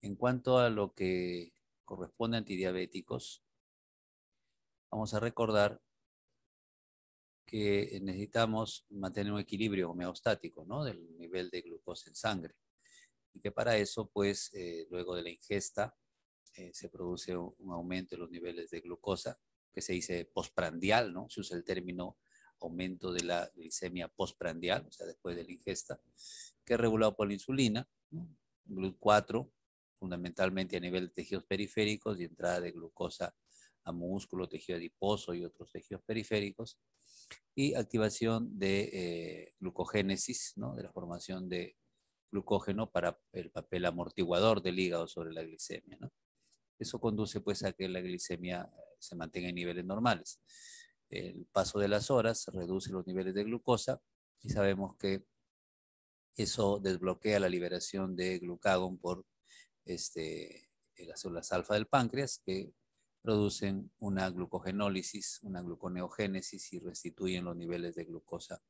En cuanto a lo que corresponde a antidiabéticos, vamos a recordar que necesitamos mantener un equilibrio homeostático, ¿no?, del nivel de glucosa en sangre. Y que para eso, pues, luego de la ingesta, se produce un aumento de los niveles de glucosa, que se dice postprandial, ¿no? Se usa el término aumento de la glicemia postprandial, o sea, después de la ingesta, que es regulado por la insulina, ¿no? GLUT4, fundamentalmente a nivel de tejidos periféricos y entrada de glucosa a músculo, tejido adiposo y otros tejidos periféricos, y activación de glucogénesis, ¿no?, de la formación de glucógeno para el papel amortiguador del hígado sobre la glicemia, ¿no? Eso conduce pues a que la glicemia se mantenga en niveles normales. El paso de las horas reduce los niveles de glucosa y sabemos que eso desbloquea la liberación de glucagón por las células alfa del páncreas, que producen una glucogenólisis, una gluconeogénesis y restituyen los niveles de glucosa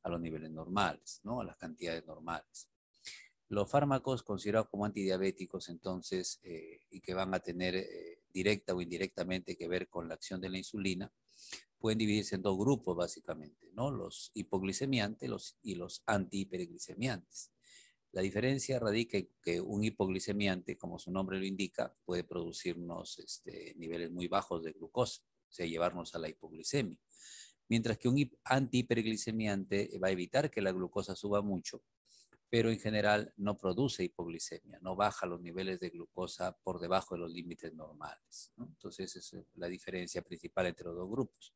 a los niveles normales, ¿no?, a las cantidades normales. Los fármacos considerados como antidiabéticos, entonces, y que van a tener directa o indirectamente que ver con la acción de la insulina, pueden dividirse en dos grupos básicamente, ¿no?, los hipoglicemiantes y los antihiperglicemiantes. La diferencia radica en que un hipoglicemiante, como su nombre lo indica, puede producirnos niveles muy bajos de glucosa, o sea, llevarnos a la hipoglicemia. Mientras que un antihiperglicemiante va a evitar que la glucosa suba mucho, pero en general no produce hipoglicemia, no baja los niveles de glucosa por debajo de los límites normales, ¿no? Entonces, esa es la diferencia principal entre los dos grupos.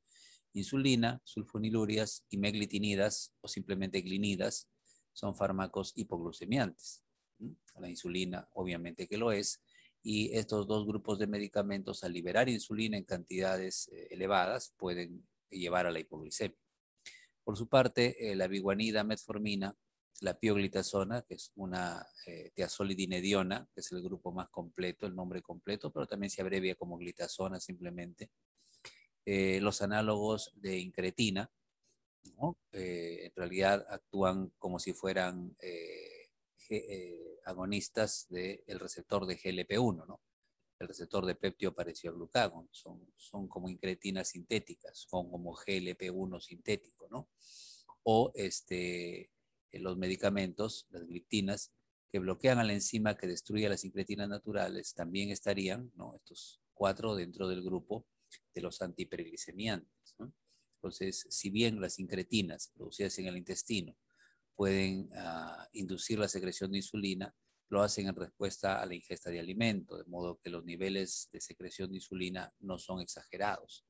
Insulina, sulfonilurias y meglitinidas, o simplemente glinidas, son fármacos hipoglucemiantes. La insulina, obviamente que lo es, y estos dos grupos de medicamentos, al liberar insulina en cantidades elevadas, pueden llevar a la hipoglicemia. Por su parte, la biguanida, metformina, la pioglitazona, que es una tiazolidinediona, que es el grupo más completo, el nombre completo, pero también se abrevia como glitazona simplemente. Los análogos de incretina, ¿no?, en realidad actúan como si fueran agonistas del receptor de GLP-1, ¿no? El receptor de péptido parecido a glucagón. Son como incretinas sintéticas, son como GLP-1 sintético, ¿no? O los medicamentos, las gliptinas, que bloquean a la enzima que destruye las incretinas naturales, también estarían, ¿no?, estos cuatro dentro del grupo de los antihiperglicemiantes, ¿no? Entonces, si bien las incretinas producidas en el intestino pueden inducir la secreción de insulina, lo hacen en respuesta a la ingesta de alimento, de modo que los niveles de secreción de insulina no son exagerados,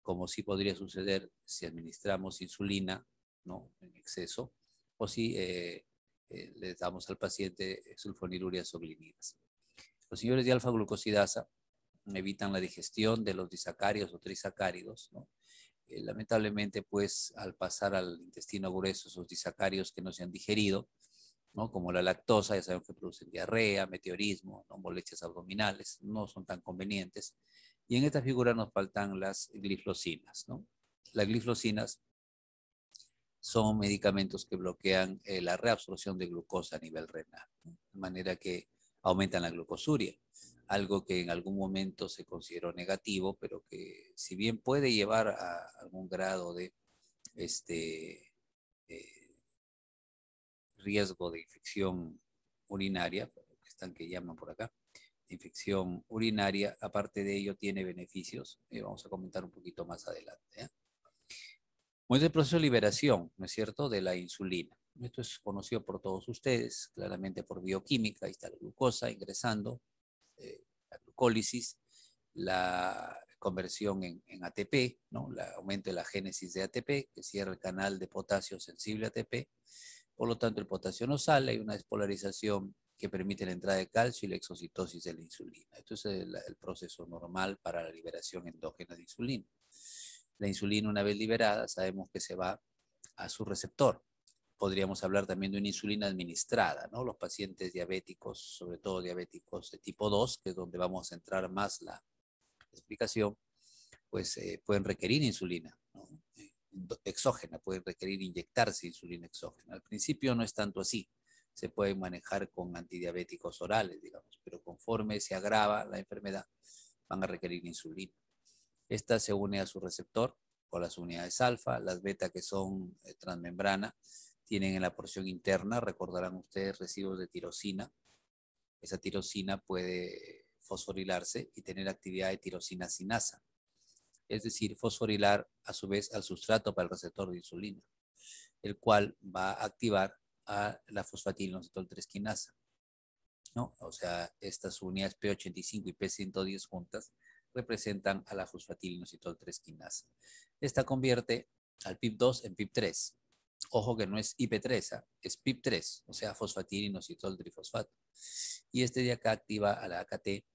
como sí podría suceder si administramos insulina, ¿no?, en exceso, o si le damos al paciente sulfonilurias o glinidas. Los inhibidores de alfa-glucosidasa evitan la digestión de los disacáridos o trisacáridos, ¿no? Lamentablemente, pues, al pasar al intestino grueso, esos disacáridos que no se han digerido, ¿no?, como la lactosa, ya sabemos que producen diarrea, meteorismo, ¿no?, molestias abdominales, no son tan convenientes. Y en esta figura nos faltan las gliflosinas, ¿no? Las gliflosinas son medicamentos que bloquean la reabsorción de glucosa a nivel renal, ¿no?, de manera que aumentan la glucosuria, algo que en algún momento se consideró negativo, pero que si bien puede llevar a algún grado de eh, riesgo de infección urinaria, que llaman por acá, infección urinaria, aparte de ello tiene beneficios, vamos a comentar un poquito más adelante, ¿eh? Bueno, es el proceso de liberación, ¿no es cierto?, de la insulina. Esto es conocido por todos ustedes, claramente por bioquímica. Ahí está la glucosa ingresando, la glucólisis, la conversión en ATP, ¿no?, el aumento de la génesis de ATP, que cierra el canal de potasio sensible a ATP. Por lo tanto, el potasio no sale, hay una despolarización que permite la entrada de calcio y la exocitosis de la insulina. Esto es el proceso normal para la liberación endógena de insulina. La insulina, una vez liberada, sabemos que se va a su receptor. Podríamos hablar también de una insulina administrada, ¿no? Los pacientes diabéticos, sobre todo diabéticos de tipo 2, que es donde vamos a centrar más la explicación, pues pueden requerir insulina, ¿no?, exógena, pueden requerir inyectarse insulina exógena. Al principio no es tanto así, se pueden manejar con antidiabéticos orales, digamos, pero conforme se agrava la enfermedad, van a requerir insulina. Esta se une a su receptor con las unidades alfa, las beta que son transmembrana, tienen en la porción interna, recordarán ustedes, residuos de tirosina. Esa tirosina puede fosforilarse y tener actividad de tirosina sinasa, es decir, fosforilar a su vez al sustrato para el receptor de insulina, el cual va a activar a la fosfatilinositol-3 quinasa, ¿no? O sea, estas unidades P85 y P110 juntas representan a la fosfatilinositol-3 quinasa. Esta convierte al PIP2 en PIP3. Ojo que no es IP3, es PIP3, o sea, fosfatilinositol trifosfato. Y este de acá activa a la AKT,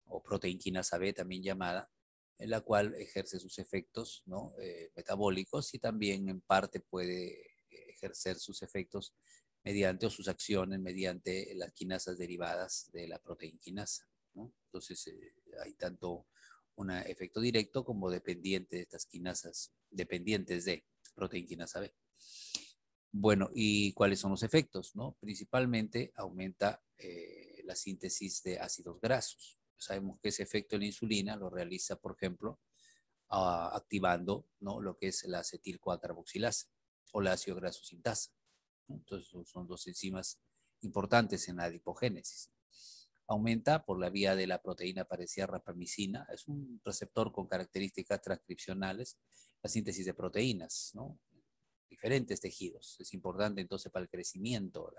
o proteinquinasa B también llamada, en la cual ejerce sus efectos, ¿no? Metabólicos, y también en parte puede ejercer sus efectos mediante, o sus acciones mediante las quinasas derivadas de la proteinquinasa, ¿no? Entonces hay tanto un efecto directo como dependiente de estas quinasas, dependientes de proteinquinasa B. Bueno, ¿y cuáles son los efectos? ¿No? Principalmente aumenta la síntesis de ácidos grasos. Sabemos que ese efecto en la insulina lo realiza, por ejemplo, activando, ¿no?, lo que es la acetil-CoA-carboxilasa o la ácido graso sintasa, ¿no? Entonces son dos enzimas importantes en la adipogénesis. Aumenta por la vía de la proteína parecida rapamicina, es un receptor con características transcripcionales, la síntesis de proteínas, ¿no?, diferentes tejidos. Es importante entonces para el crecimiento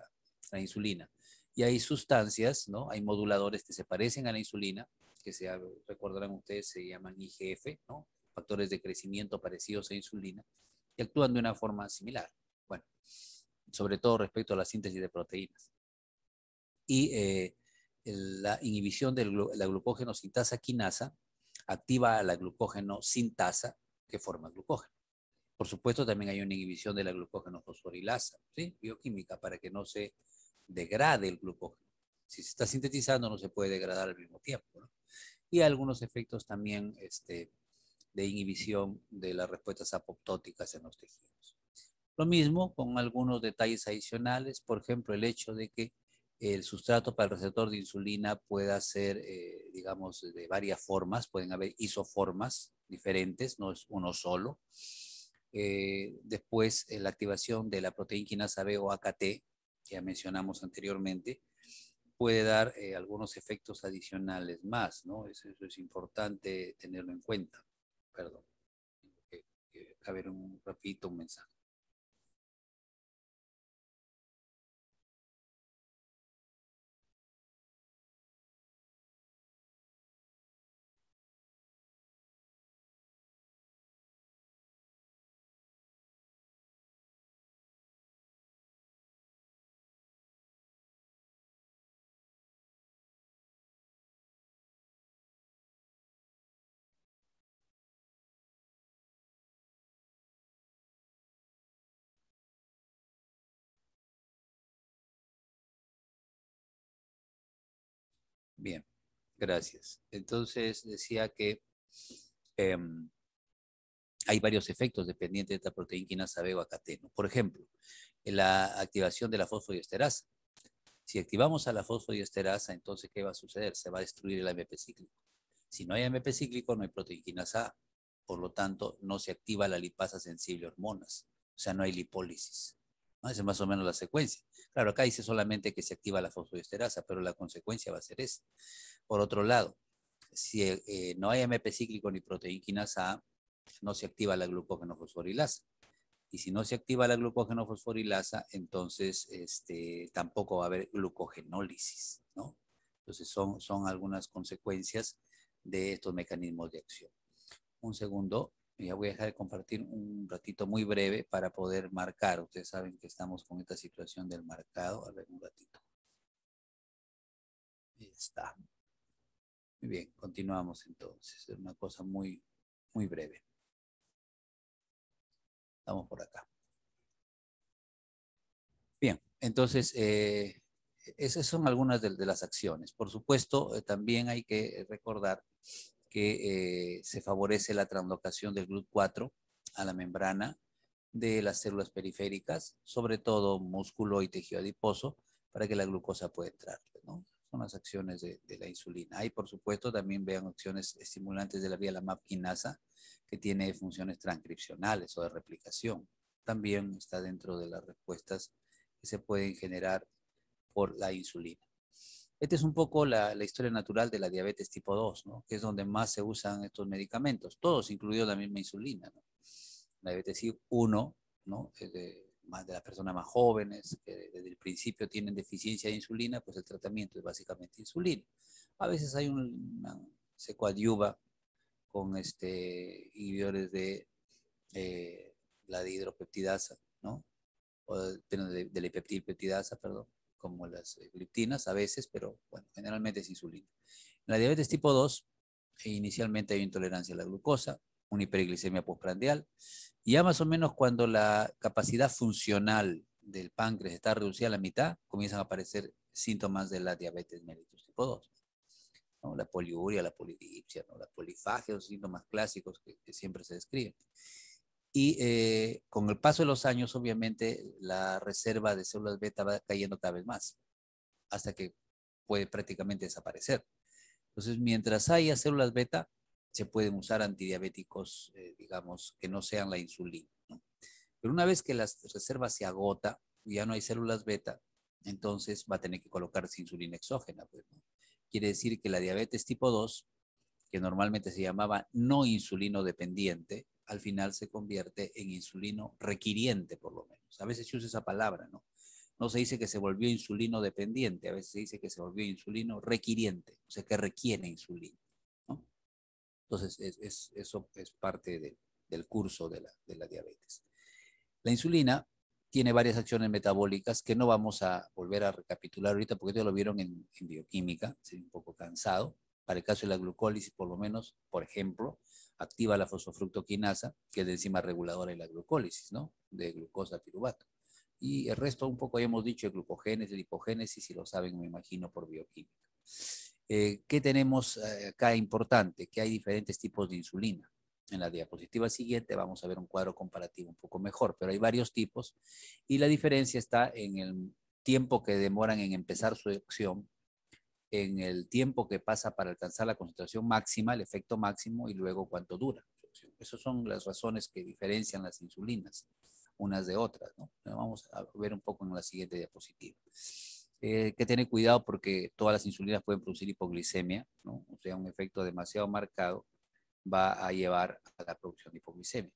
la insulina. Y hay sustancias, ¿no? Hay moduladores que se parecen a la insulina, que recordarán ustedes, se llaman IGF, ¿no? Factores de crecimiento parecidos a insulina, que actúan de una forma similar. Bueno, sobre todo respecto a la síntesis de proteínas. Y la inhibición de la glucógeno sintasa quinasa activa a la glucógeno sintasa que forma glucógeno. Por supuesto, también hay una inhibición de la glucógeno fosforilasa, ¿sí?, bioquímica, para que no se degrade el glucógeno. Si se está sintetizando, no se puede degradar al mismo tiempo, ¿no? Y algunos efectos también de inhibición de las respuestas apoptóticas en los tejidos. Lo mismo con algunos detalles adicionales, por ejemplo, el hecho de que el sustrato para el receptor de insulina pueda ser, digamos, de varias formas, pueden haber isoformas diferentes, no es uno solo. Después, la activación de la proteínquinasa B o AKT, que ya mencionamos anteriormente, puede dar algunos efectos adicionales más, ¿no? Eso es importante tenerlo en cuenta. Perdón, a ver un rapidito un mensaje. Bien, gracias. Entonces decía que eh, hay varios efectos dependientes de esta proteínquinasa B o AKT, ¿no? Por ejemplo, en la activación de la fosfodiesterasa. Si activamos a la fosfodiesterasa, entonces, ¿qué va a suceder? Se va a destruir el AMP cíclico. Si no hay AMP cíclico, no hay proteínquinasa A. Por lo tanto, no se activa la lipasa sensible a hormonas. O sea, no hay lipólisis, ¿no? Esa es más o menos la secuencia. Claro, acá dice solamente que se activa la fosfodiesterasa, pero la consecuencia va a ser esa. Por otro lado, si no hay AMP cíclico ni proteínquinasa A, no se activa la glucógeno fosforilasa. Y si no se activa la glucógeno fosforilasa, entonces tampoco va a haber glucogenólisis, ¿no? Entonces son algunas consecuencias de estos mecanismos de acción. Un segundo, ya voy a dejar de compartir un ratito muy breve para poder marcar. Ustedes saben que estamos con esta situación del marcado. A ver, un ratito. Ahí está. Muy bien, continuamos entonces. Es una cosa muy, muy breve. Estamos por acá. Bien, entonces, esas son algunas de las acciones. Por supuesto, también hay que recordar que se favorece la translocación del GLUT4 a la membrana de las células periféricas, sobre todo músculo y tejido adiposo, para que la glucosa pueda entrar, ¿no? Son las acciones de la insulina. Hay, por supuesto, también vean acciones estimulantes de la vía la MAP quinasa, que tiene funciones transcripcionales o de replicación. También está dentro de las respuestas que se pueden generar por la insulina. Esta es un poco la historia natural de la diabetes tipo 2, ¿no? Que es donde más se usan estos medicamentos, todos incluidos la misma insulina, ¿no? La diabetes 1, ¿no? Más de las personas más jóvenes, que desde el principio tienen deficiencia de insulina, pues el tratamiento es básicamente insulina. A veces hay se coadyuva con inhibidores de la dihidropeptidasa, ¿no? O de la peptidasa, perdón, como las gliptinas a veces, pero bueno, generalmente es insulina. En la diabetes tipo 2, inicialmente hay intolerancia a la glucosa, una hiperglicemia postprandial, y ya más o menos cuando la capacidad funcional del páncreas está reducida a la mitad, comienzan a aparecer síntomas de la diabetes mellitus tipo 2. ¿No? La poliuria, la polidipsia, ¿no? La polifagia, los síntomas clásicos que siempre se describen. Y con el paso de los años, obviamente, la reserva de células beta va cayendo cada vez más, hasta que puede prácticamente desaparecer. Entonces, mientras haya células beta, se pueden usar antidiabéticos, digamos, que no sean la insulina, ¿no? Pero una vez que la reserva se agota y ya no hay células beta, entonces va a tener que colocarse insulina exógena, pues, ¿no? Quiere decir que la diabetes tipo 2, que normalmente se llamaba no insulino dependiente, al final se convierte en insulino requiriente, por lo menos. A veces se usa esa palabra, ¿no? No se dice que se volvió insulino dependiente, a veces se dice que se volvió insulino requiriente, o sea, que requiere insulina, ¿no? Entonces, eso es parte del curso de la diabetes. La insulina tiene varias acciones metabólicas que no vamos a volver a recapitular ahorita porque ya lo vieron en bioquímica, estoy un poco cansado. Para el caso de la glucólisis, por lo menos, por ejemplo, activa la fosfofructoquinasa, que es la enzima reguladora de la glucólisis, ¿no? De glucosa a piruvato. Y el resto un poco ya hemos dicho de glucogénesis, lipogénesis, si lo saben, me imagino, por bioquímica. ¿Qué tenemos acá importante? Que hay diferentes tipos de insulina. En la diapositiva siguiente vamos a ver un cuadro comparativo un poco mejor, pero hay varios tipos y la diferencia está en el tiempo que demoran en empezar su acción, en el tiempo que pasa para alcanzar la concentración máxima, el efecto máximo y luego cuánto dura su acción. Esas son las razones que diferencian las insulinas unas de otras, ¿no? Vamos a ver un poco en la siguiente diapositiva. Hay que tener cuidado porque todas las insulinas pueden producir hipoglicemia, ¿no? O sea, un efecto demasiado marcado va a llevar a la producción de hipoglicemia.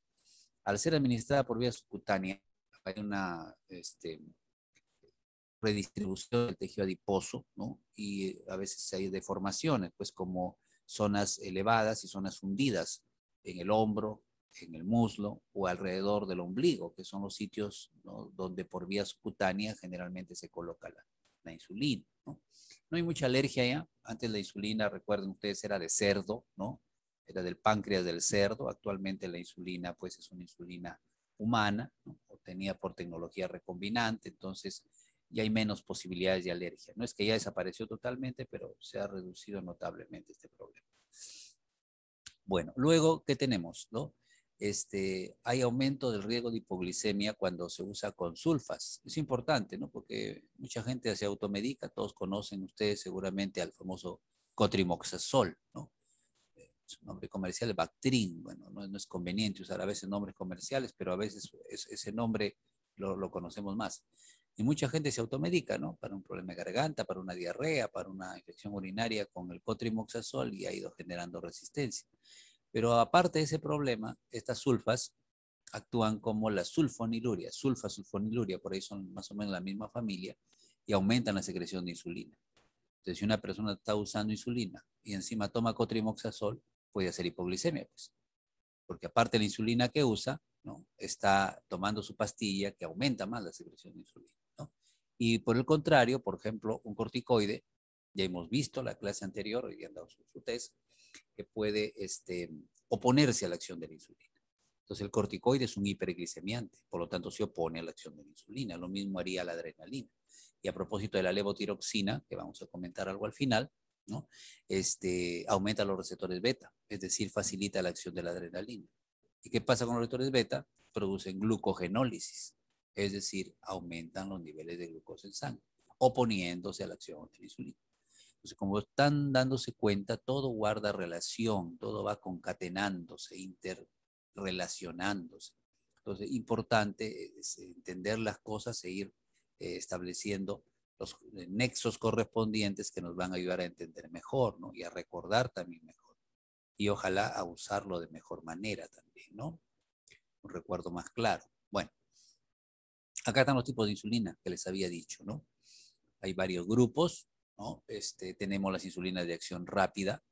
Al ser administrada por vía subcutánea, hay una redistribución del tejido adiposo, ¿no? Y a veces hay deformaciones, pues como zonas elevadas y zonas hundidas en el hombro, en el muslo o alrededor del ombligo, que son los sitios, ¿no? Donde por vía subcutánea generalmente se coloca la insulina, ¿no? No hay mucha alergia ya. Antes la insulina, recuerden ustedes, era de cerdo, ¿no? Era del páncreas del cerdo. Actualmente la insulina, pues es una insulina humana, ¿no? Obtenida por tecnología recombinante, entonces ya hay menos posibilidades de alergia. No es que ya desapareció totalmente, pero se ha reducido notablemente este problema. Bueno, luego, ¿qué tenemos? ¿No? Hay aumento del riesgo de hipoglicemia cuando se usa con sulfas. Es importante, ¿no? Porque mucha gente se automedica, todos conocen ustedes seguramente al famoso cotrimoxazol, ¿no? Su nombre comercial es Bactrim. Bueno, no es conveniente usar a veces nombres comerciales, pero a veces ese nombre lo conocemos más. Y mucha gente se automedica, ¿no? Para un problema de garganta, para una diarrea, para una infección urinaria con el cotrimoxazol y ha ido generando resistencia. Pero aparte de ese problema, estas sulfas actúan como la sulfoniluria, sulfoniluria, por ahí son más o menos la misma familia y aumentan la secreción de insulina. Entonces, si una persona está usando insulina y encima toma cotrimoxazol, puede hacer hipoglicemia, pues, porque aparte de la insulina que usa, ¿no? Está tomando su pastilla que aumenta más la secreción de insulina, ¿no? Y por el contrario, por ejemplo, un corticoide, ya hemos visto la clase anterior, hoy han dado su test, que puede oponerse a la acción de la insulina. Entonces el corticoide es un hiperglicemiante, por lo tanto se opone a la acción de la insulina. Lo mismo haría la adrenalina. Y a propósito de la levotiroxina, que vamos a comentar algo al final, ¿no? Aumenta los receptores beta, es decir, facilita la acción de la adrenalina. ¿Y qué pasa con los receptores beta? Producen glucogenólisis, es decir, aumentan los niveles de glucosa en sangre. oponiéndose a la acción de la insulina. Entonces, como están dándose cuenta, todo guarda relación, todo va concatenándose, interrelacionándose. Entonces, importante es entender las cosas e ir estableciendo los nexos correspondientes que nos van a ayudar a entender mejor, ¿no? Y a recordar también mejor. Y ojalá a usarlo de mejor manera también, ¿no? Un recuerdo más claro. Bueno, acá están los tipos de insulina que les había dicho, ¿no? Hay varios grupos, ¿no? Tenemos las insulinas de acción rápida,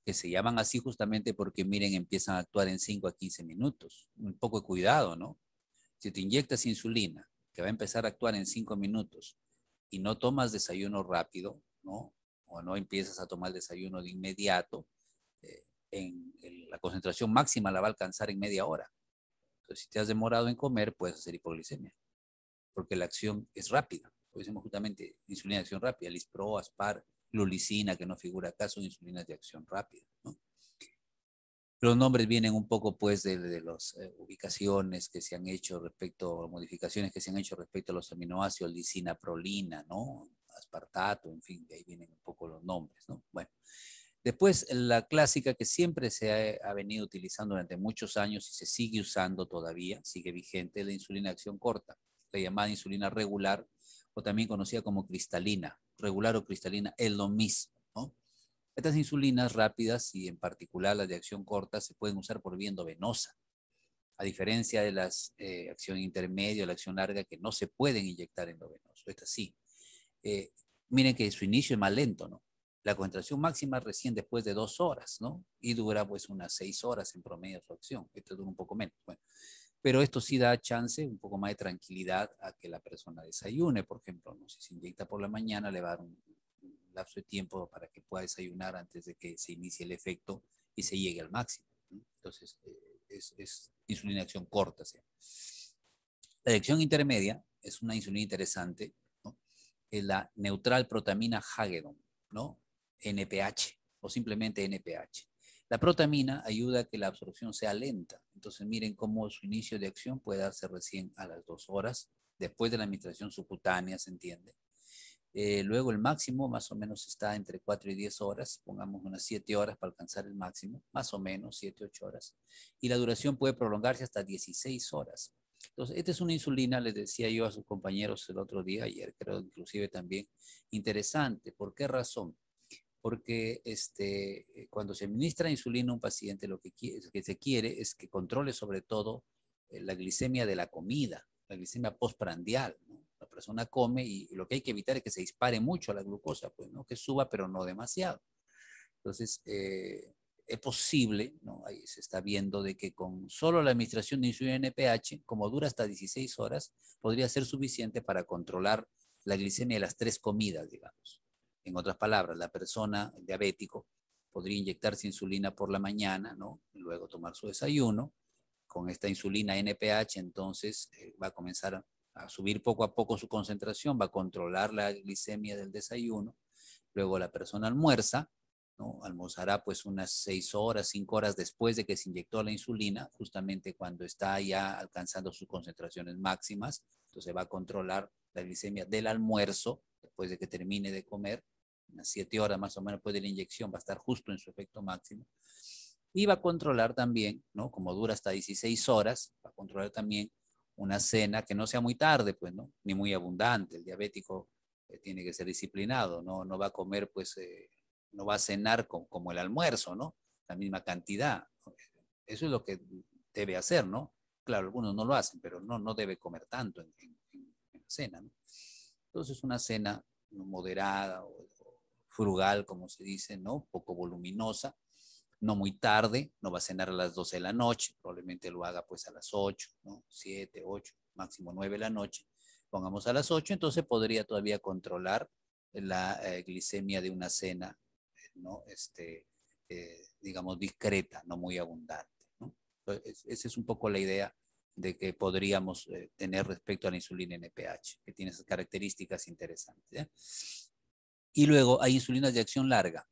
que se llaman así justamente porque, miren, empiezan a actuar en 5 a 15 minutos. Un poco de cuidado, ¿no? Si te inyectas insulina, que va a empezar a actuar en 5 minutos, y no tomas desayuno rápido, ¿no? O no empiezas a tomar desayuno de inmediato, la concentración máxima la va a alcanzar en media hora. Entonces, si te has demorado en comer, puedes hacer hipoglicemia, porque la acción es rápida. Lo decimos justamente insulina de acción rápida, Lispro, Aspar, Glulicina, que no figura acá, son insulinas de acción rápida, ¿no? Los nombres vienen un poco pues de las ubicaciones que se han hecho respecto, modificaciones que se han hecho respecto a los aminoácidos, lisina, prolina, ¿no? Aspartato, en fin, de ahí vienen un poco los nombres, ¿no? Bueno, después la clásica que siempre se ha venido utilizando durante muchos años y se sigue usando todavía, sigue vigente, la insulina de acción corta, la llamada insulina regular o también conocida como cristalina. Regular o cristalina es lo mismo, ¿no? Estas insulinas rápidas y en particular las de acción corta se pueden usar por vía endovenosa, a diferencia de las acción intermedia o la acción larga que no se pueden inyectar endovenoso. Estas sí. Eh, Miren que su inicio es más lento, ¿no? La concentración máxima recién después de 2 horas, ¿no? Y dura pues unas 6 horas en promedio su acción. Esto dura un poco menos. Bueno, pero esto sí da chance, un poco más de tranquilidad a que la persona desayune, por ejemplo, ¿no? Si se inyecta por la mañana, le va a dar un lapso de tiempo para que pueda desayunar antes de que se inicie el efecto y se llegue al máximo, ¿no? Entonces, es insulina de acción corta. ¿Sí? La acción intermedia es una insulina interesante, ¿no? Es la neutral protamina Hagedon, ¿no? NPH o simplemente NPH. La protamina ayuda a que la absorción sea lenta. Entonces miren cómo su inicio de acción puede darse recién a las 2 horas, después de la administración subcutánea, ¿se entiende? Luego el máximo más o menos está entre 4 y 10 horas, pongamos unas 7 horas para alcanzar el máximo, más o menos 7, 8 horas. Y la duración puede prolongarse hasta 16 horas. Entonces, esta es una insulina, les decía yo a sus compañeros el otro día, ayer creo inclusive también, interesante. ¿Por qué razón? Porque cuando se administra insulina a un paciente, lo que se quiere es que controle sobre todo la glicemia de la comida, la glicemia postprandial, ¿no? La persona come y lo que hay que evitar es que se dispare mucho la glucosa, pues, ¿no? Que suba, pero no demasiado. Entonces, es posible, ¿no? Ahí se está viendo de que con solo la administración de insulina NPH, como dura hasta 16 horas, podría ser suficiente para controlar la glicemia de las 3 comidas, digamos. En otras palabras, la persona diabético podría inyectarse insulina por la mañana, ¿no? Y luego tomar su desayuno. Con esta insulina NPH, entonces va a comenzar a subir poco a poco su concentración, va a controlar la glicemia del desayuno. Luego la persona almuerza, ¿no? Almorzará pues unas 6 horas, 5 horas después de que se inyectó la insulina, justamente cuando está ya alcanzando sus concentraciones máximas. Entonces va a controlar la glicemia del almuerzo después de que termine de comer. Unas 7 horas más o menos después de la inyección va a estar justo en su efecto máximo. Y va a controlar también, ¿no? Como dura hasta 16 horas, va a controlar también una cena que no sea muy tarde, pues, ¿no? Ni muy abundante. El diabético tiene que ser disciplinado, ¿no? No va a comer, pues, no va a cenar como el almuerzo, ¿no? La misma cantidad. Eso es lo que debe hacer, ¿no? Claro, algunos no lo hacen, pero no debe comer tanto en la cena, ¿no? Entonces, una cena moderada o frugal, como se dice, ¿no? Poco voluminosa, no muy tarde, no va a cenar a las 12 de la noche, probablemente lo haga pues a las 8, ¿no? 7, 8, máximo 9 de la noche, pongamos a las 8, entonces podría todavía controlar la glicemia de una cena, ¿no? Digamos, discreta, no muy abundante, ¿no? Entonces, esa es un poco la idea de que podríamos tener respecto a la insulina NPH, que tiene esas características interesantes. ¿Eh? Y luego hay insulinas de acción larga.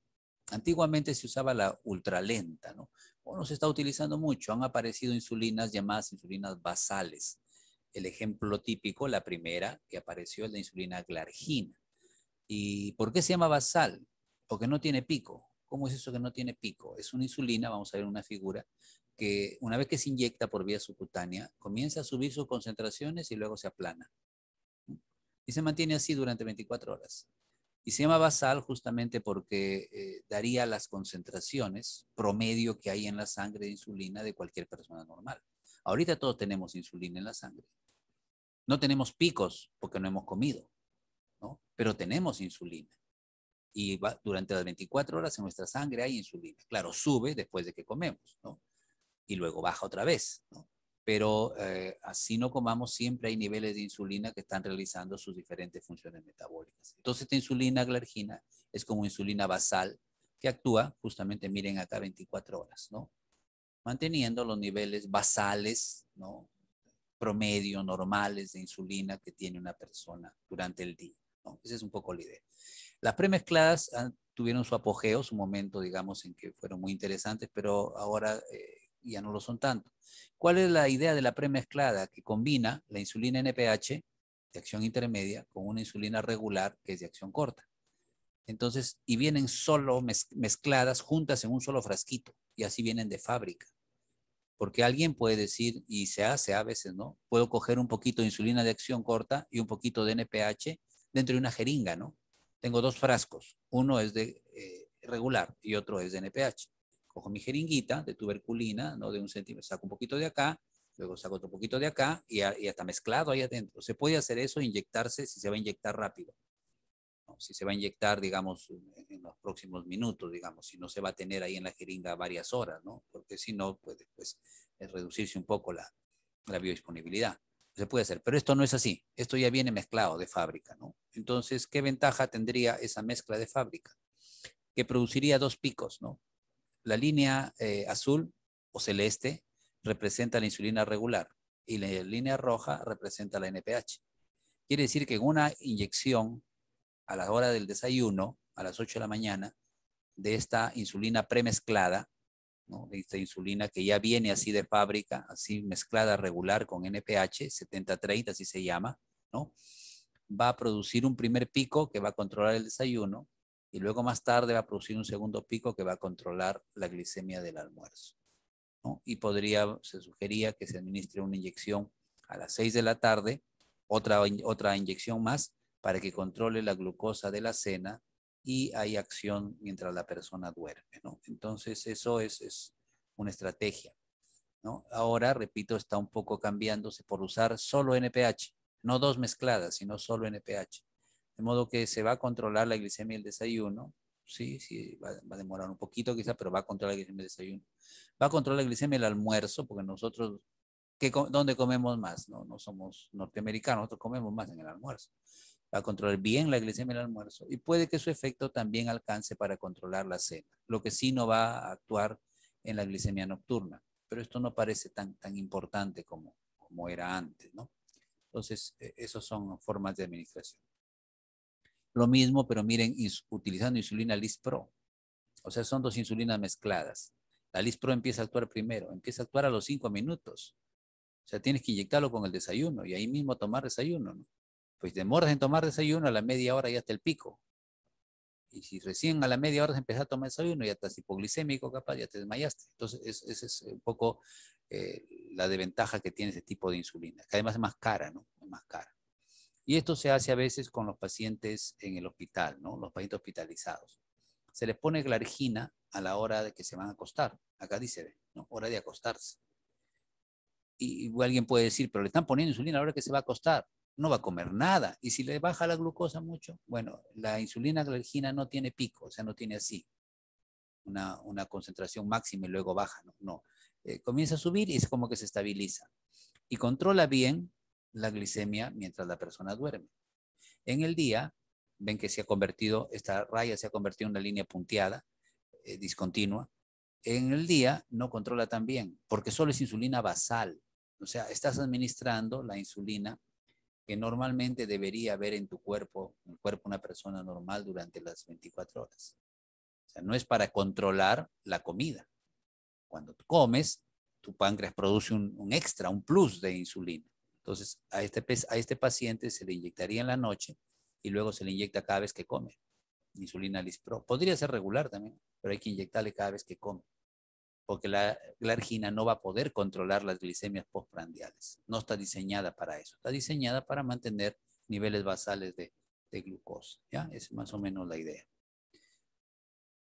Antiguamente se usaba la ultralenta, ¿no? O no se está utilizando mucho. Han aparecido insulinas llamadas insulinas basales. El ejemplo típico, la primera que apareció es la insulina glargina. ¿Y por qué se llama basal? Porque no tiene pico. ¿Cómo es eso que no tiene pico? Es una insulina, vamos a ver una figura, que una vez que se inyecta por vía subcutánea, comienza a subir sus concentraciones y luego se aplana. Y se mantiene así durante 24 horas. Y se llama basal justamente porque daría las concentraciones promedio que hay en la sangre de insulina de cualquier persona normal. Ahorita todos tenemos insulina en la sangre. No tenemos picos porque no hemos comido, ¿no? Pero tenemos insulina. Y durante las 24 horas en nuestra sangre hay insulina. Claro, sube después de que comemos, ¿no? Y luego baja otra vez, ¿no? Pero así no comamos, siempre hay niveles de insulina que están realizando sus diferentes funciones metabólicas. Entonces, esta insulina glargina es como insulina basal que actúa justamente, miren acá, 24 horas, ¿no? Manteniendo los niveles basales, ¿no? Promedio, normales de insulina que tiene una persona durante el día, ¿no? Esa es un poco la idea. Las premezcladas tuvieron su apogeo, su momento, digamos, en que fueron muy interesantes, pero ahora ya no lo son tanto. ¿Cuál es la idea de la premezclada? Que combina la insulina NPH de acción intermedia con una insulina regular que es de acción corta. Entonces, y vienen solo mezcladas juntas en un solo frasquito, y así vienen de fábrica. Porque alguien puede decir, y se hace a veces, ¿no? Puedo coger un poquito de insulina de acción corta y un poquito de NPH dentro de una jeringa, ¿no? Tengo dos frascos, uno es de regular y otro es de NPH. Cojo mi jeringuita de tuberculina, ¿no? De 1 centímetro, saco un poquito de acá, luego saco otro poquito de acá y está mezclado ahí adentro. Se puede hacer eso, inyectarse si se va a inyectar rápido, ¿no? Si se va a inyectar, digamos, en los próximos minutos, digamos, si no se va a tener ahí en la jeringa varias horas, ¿no? Porque si no, puede pues, reducirse un poco la biodisponibilidad. Se puede hacer, pero esto no es así. Esto ya viene mezclado de fábrica, ¿no? Entonces, ¿qué ventaja tendría esa mezcla de fábrica? Que produciría dos picos, ¿no? La línea azul o celeste representa la insulina regular y la línea roja representa la NPH. Quiere decir que en una inyección a la hora del desayuno, a las 8 de la mañana, de esta insulina premezclada, ¿no? De esta insulina que ya viene así de fábrica, así mezclada regular con NPH, 70-30, así se llama, ¿no? Va a producir un primer pico que va a controlar el desayuno y luego más tarde va a producir un segundo pico que va a controlar la glicemia del almuerzo, ¿no? Y se sugería que se administre una inyección a las 6 de la tarde, otra inyección más para que controle la glucosa de la cena y hay acción mientras la persona duerme, ¿no? Entonces eso es una estrategia, ¿no? Ahora, repito, está un poco cambiándose por usar solo NPH, no dos mezcladas, sino solo NPH. De modo que se va a controlar la glicemia del desayuno. Sí, sí, va a demorar un poquito quizá, pero va a controlar la glicemia del desayuno. Va a controlar la glicemia del almuerzo, porque nosotros, ¿dónde comemos más? No, no somos norteamericanos, nosotros comemos más en el almuerzo. Va a controlar bien la glicemia del almuerzo y puede que su efecto también alcance para controlar la cena. Lo que sí no va a actuar en la glicemia nocturna, pero esto no parece tan importante como era antes, ¿no? Entonces, esas son formas de administración. Lo mismo, pero miren, utilizando insulina Lispro. O sea, son dos insulinas mezcladas. La Lispro empieza a actuar primero, empieza a actuar a los 5 minutos. O sea, tienes que inyectarlo con el desayuno y ahí mismo tomar desayuno, ¿no? Pues demoras en tomar desayuno, a la media hora ya está el pico. Y si recién a la media hora se empieza a tomar desayuno, ya estás hipoglicémico, capaz, ya te desmayaste. Entonces, esa es un poco la desventaja que tiene ese tipo de insulina, que además es más cara, ¿no? Es más cara. Y esto se hace a veces con los pacientes en el hospital, ¿no? Los pacientes hospitalizados. Se les pone glargina a la hora de que se van a acostar. Acá dice, ¿no? Hora de acostarse. Y alguien puede decir, pero le están poniendo insulina a la hora que se va a acostar. No va a comer nada. Y si le baja la glucosa mucho, bueno, la insulina glargina no tiene pico, o sea, no tiene así una concentración máxima y luego baja, no. no. Comienza a subir y es como que se estabiliza. Y controla bien la glicemia mientras la persona duerme. En el día, ven que esta raya se ha convertido en una línea punteada, discontinua. En el día no controla tan bien, porque solo es insulina basal. O sea, estás administrando la insulina que normalmente debería haber en tu cuerpo, en el cuerpo de una persona normal durante las 24 horas. O sea, no es para controlar la comida. Cuando tú comes, tu páncreas produce un extra, un plus de insulina. Entonces, a este paciente se le inyectaría en la noche y luego se le inyecta cada vez que come. Insulina Lispro. Podría ser regular también, pero hay que inyectarle cada vez que come, porque la glargina no va a poder controlar las glicemias postprandiales. No está diseñada para eso. Está diseñada para mantener niveles basales de glucosa. ¿Ya? Es más o menos la idea.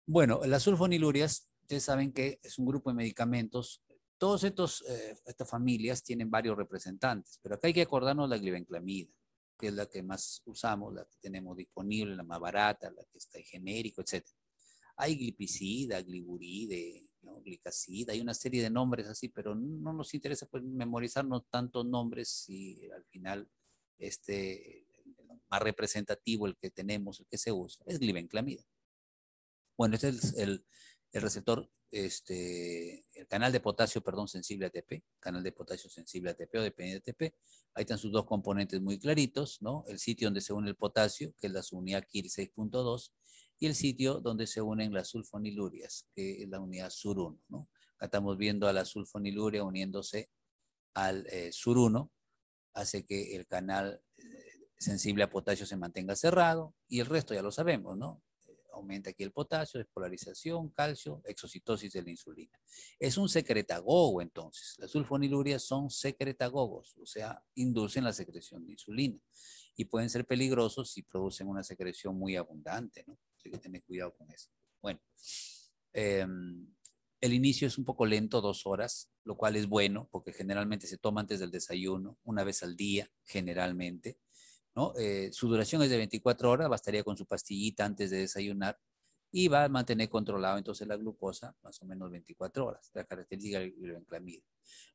Bueno, las sulfonilurias, ustedes saben que es un grupo de medicamentos. Todos estas familias tienen varios representantes, pero acá hay que acordarnos la glibenclamida, que es la que más usamos, la que tenemos disponible, la más barata, la que está en genérico, etc. Hay glipizida, gliburide, ¿no? Glicacida, hay una serie de nombres así, pero no nos interesa pues, memorizarnos tantos nombres si al final el más representativo, el que tenemos, el que se usa, es glibenclamida. Bueno, este es el receptor, el canal de potasio, perdón, sensible a ATP, canal de potasio sensible a ATP o dependiente de ATP. Ahí están sus dos componentes muy claritos, ¿no? El sitio donde se une el potasio, que es la subunidad KIR 6.2, y el sitio donde se unen las sulfonilurias, que es la unidad SUR1, ¿no? Acá estamos viendo a la sulfoniluria uniéndose al SUR1, hace que el canal sensible a potasio se mantenga cerrado, y el resto ya lo sabemos, ¿no? Aumenta aquí el potasio, despolarización, calcio, exocitosis de la insulina. Es un secretagogo, entonces. Las sulfonilurias son secretagogos, o sea, inducen la secreción de insulina. Y pueden ser peligrosos si producen una secreción muy abundante, ¿no? Hay que tener cuidado con eso. Bueno, el inicio es un poco lento, 2 horas, lo cual es bueno, porque generalmente se toma antes del desayuno, una vez al día, generalmente. ¿No? Su duración es de 24 horas, bastaría con su pastillita antes de desayunar y va a mantener controlado entonces la glucosa más o menos 24 horas, la característica del glibenclamida.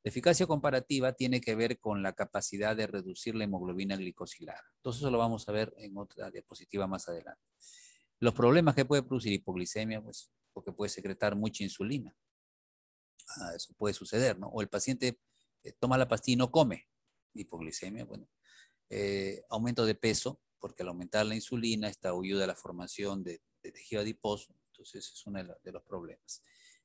La eficacia comparativa tiene que ver con la capacidad de reducir la hemoglobina glicosilada. Entonces eso lo vamos a ver en otra diapositiva más adelante. Los problemas que puede producir hipoglicemia, pues, porque puede secretar mucha insulina. Eso puede suceder, ¿no? O el paciente toma la pastilla y no come. Hipoglicemia, bueno, aumento de peso, porque al aumentar la insulina, esta ayuda a la formación de tejido adiposo, entonces es uno de los problemas.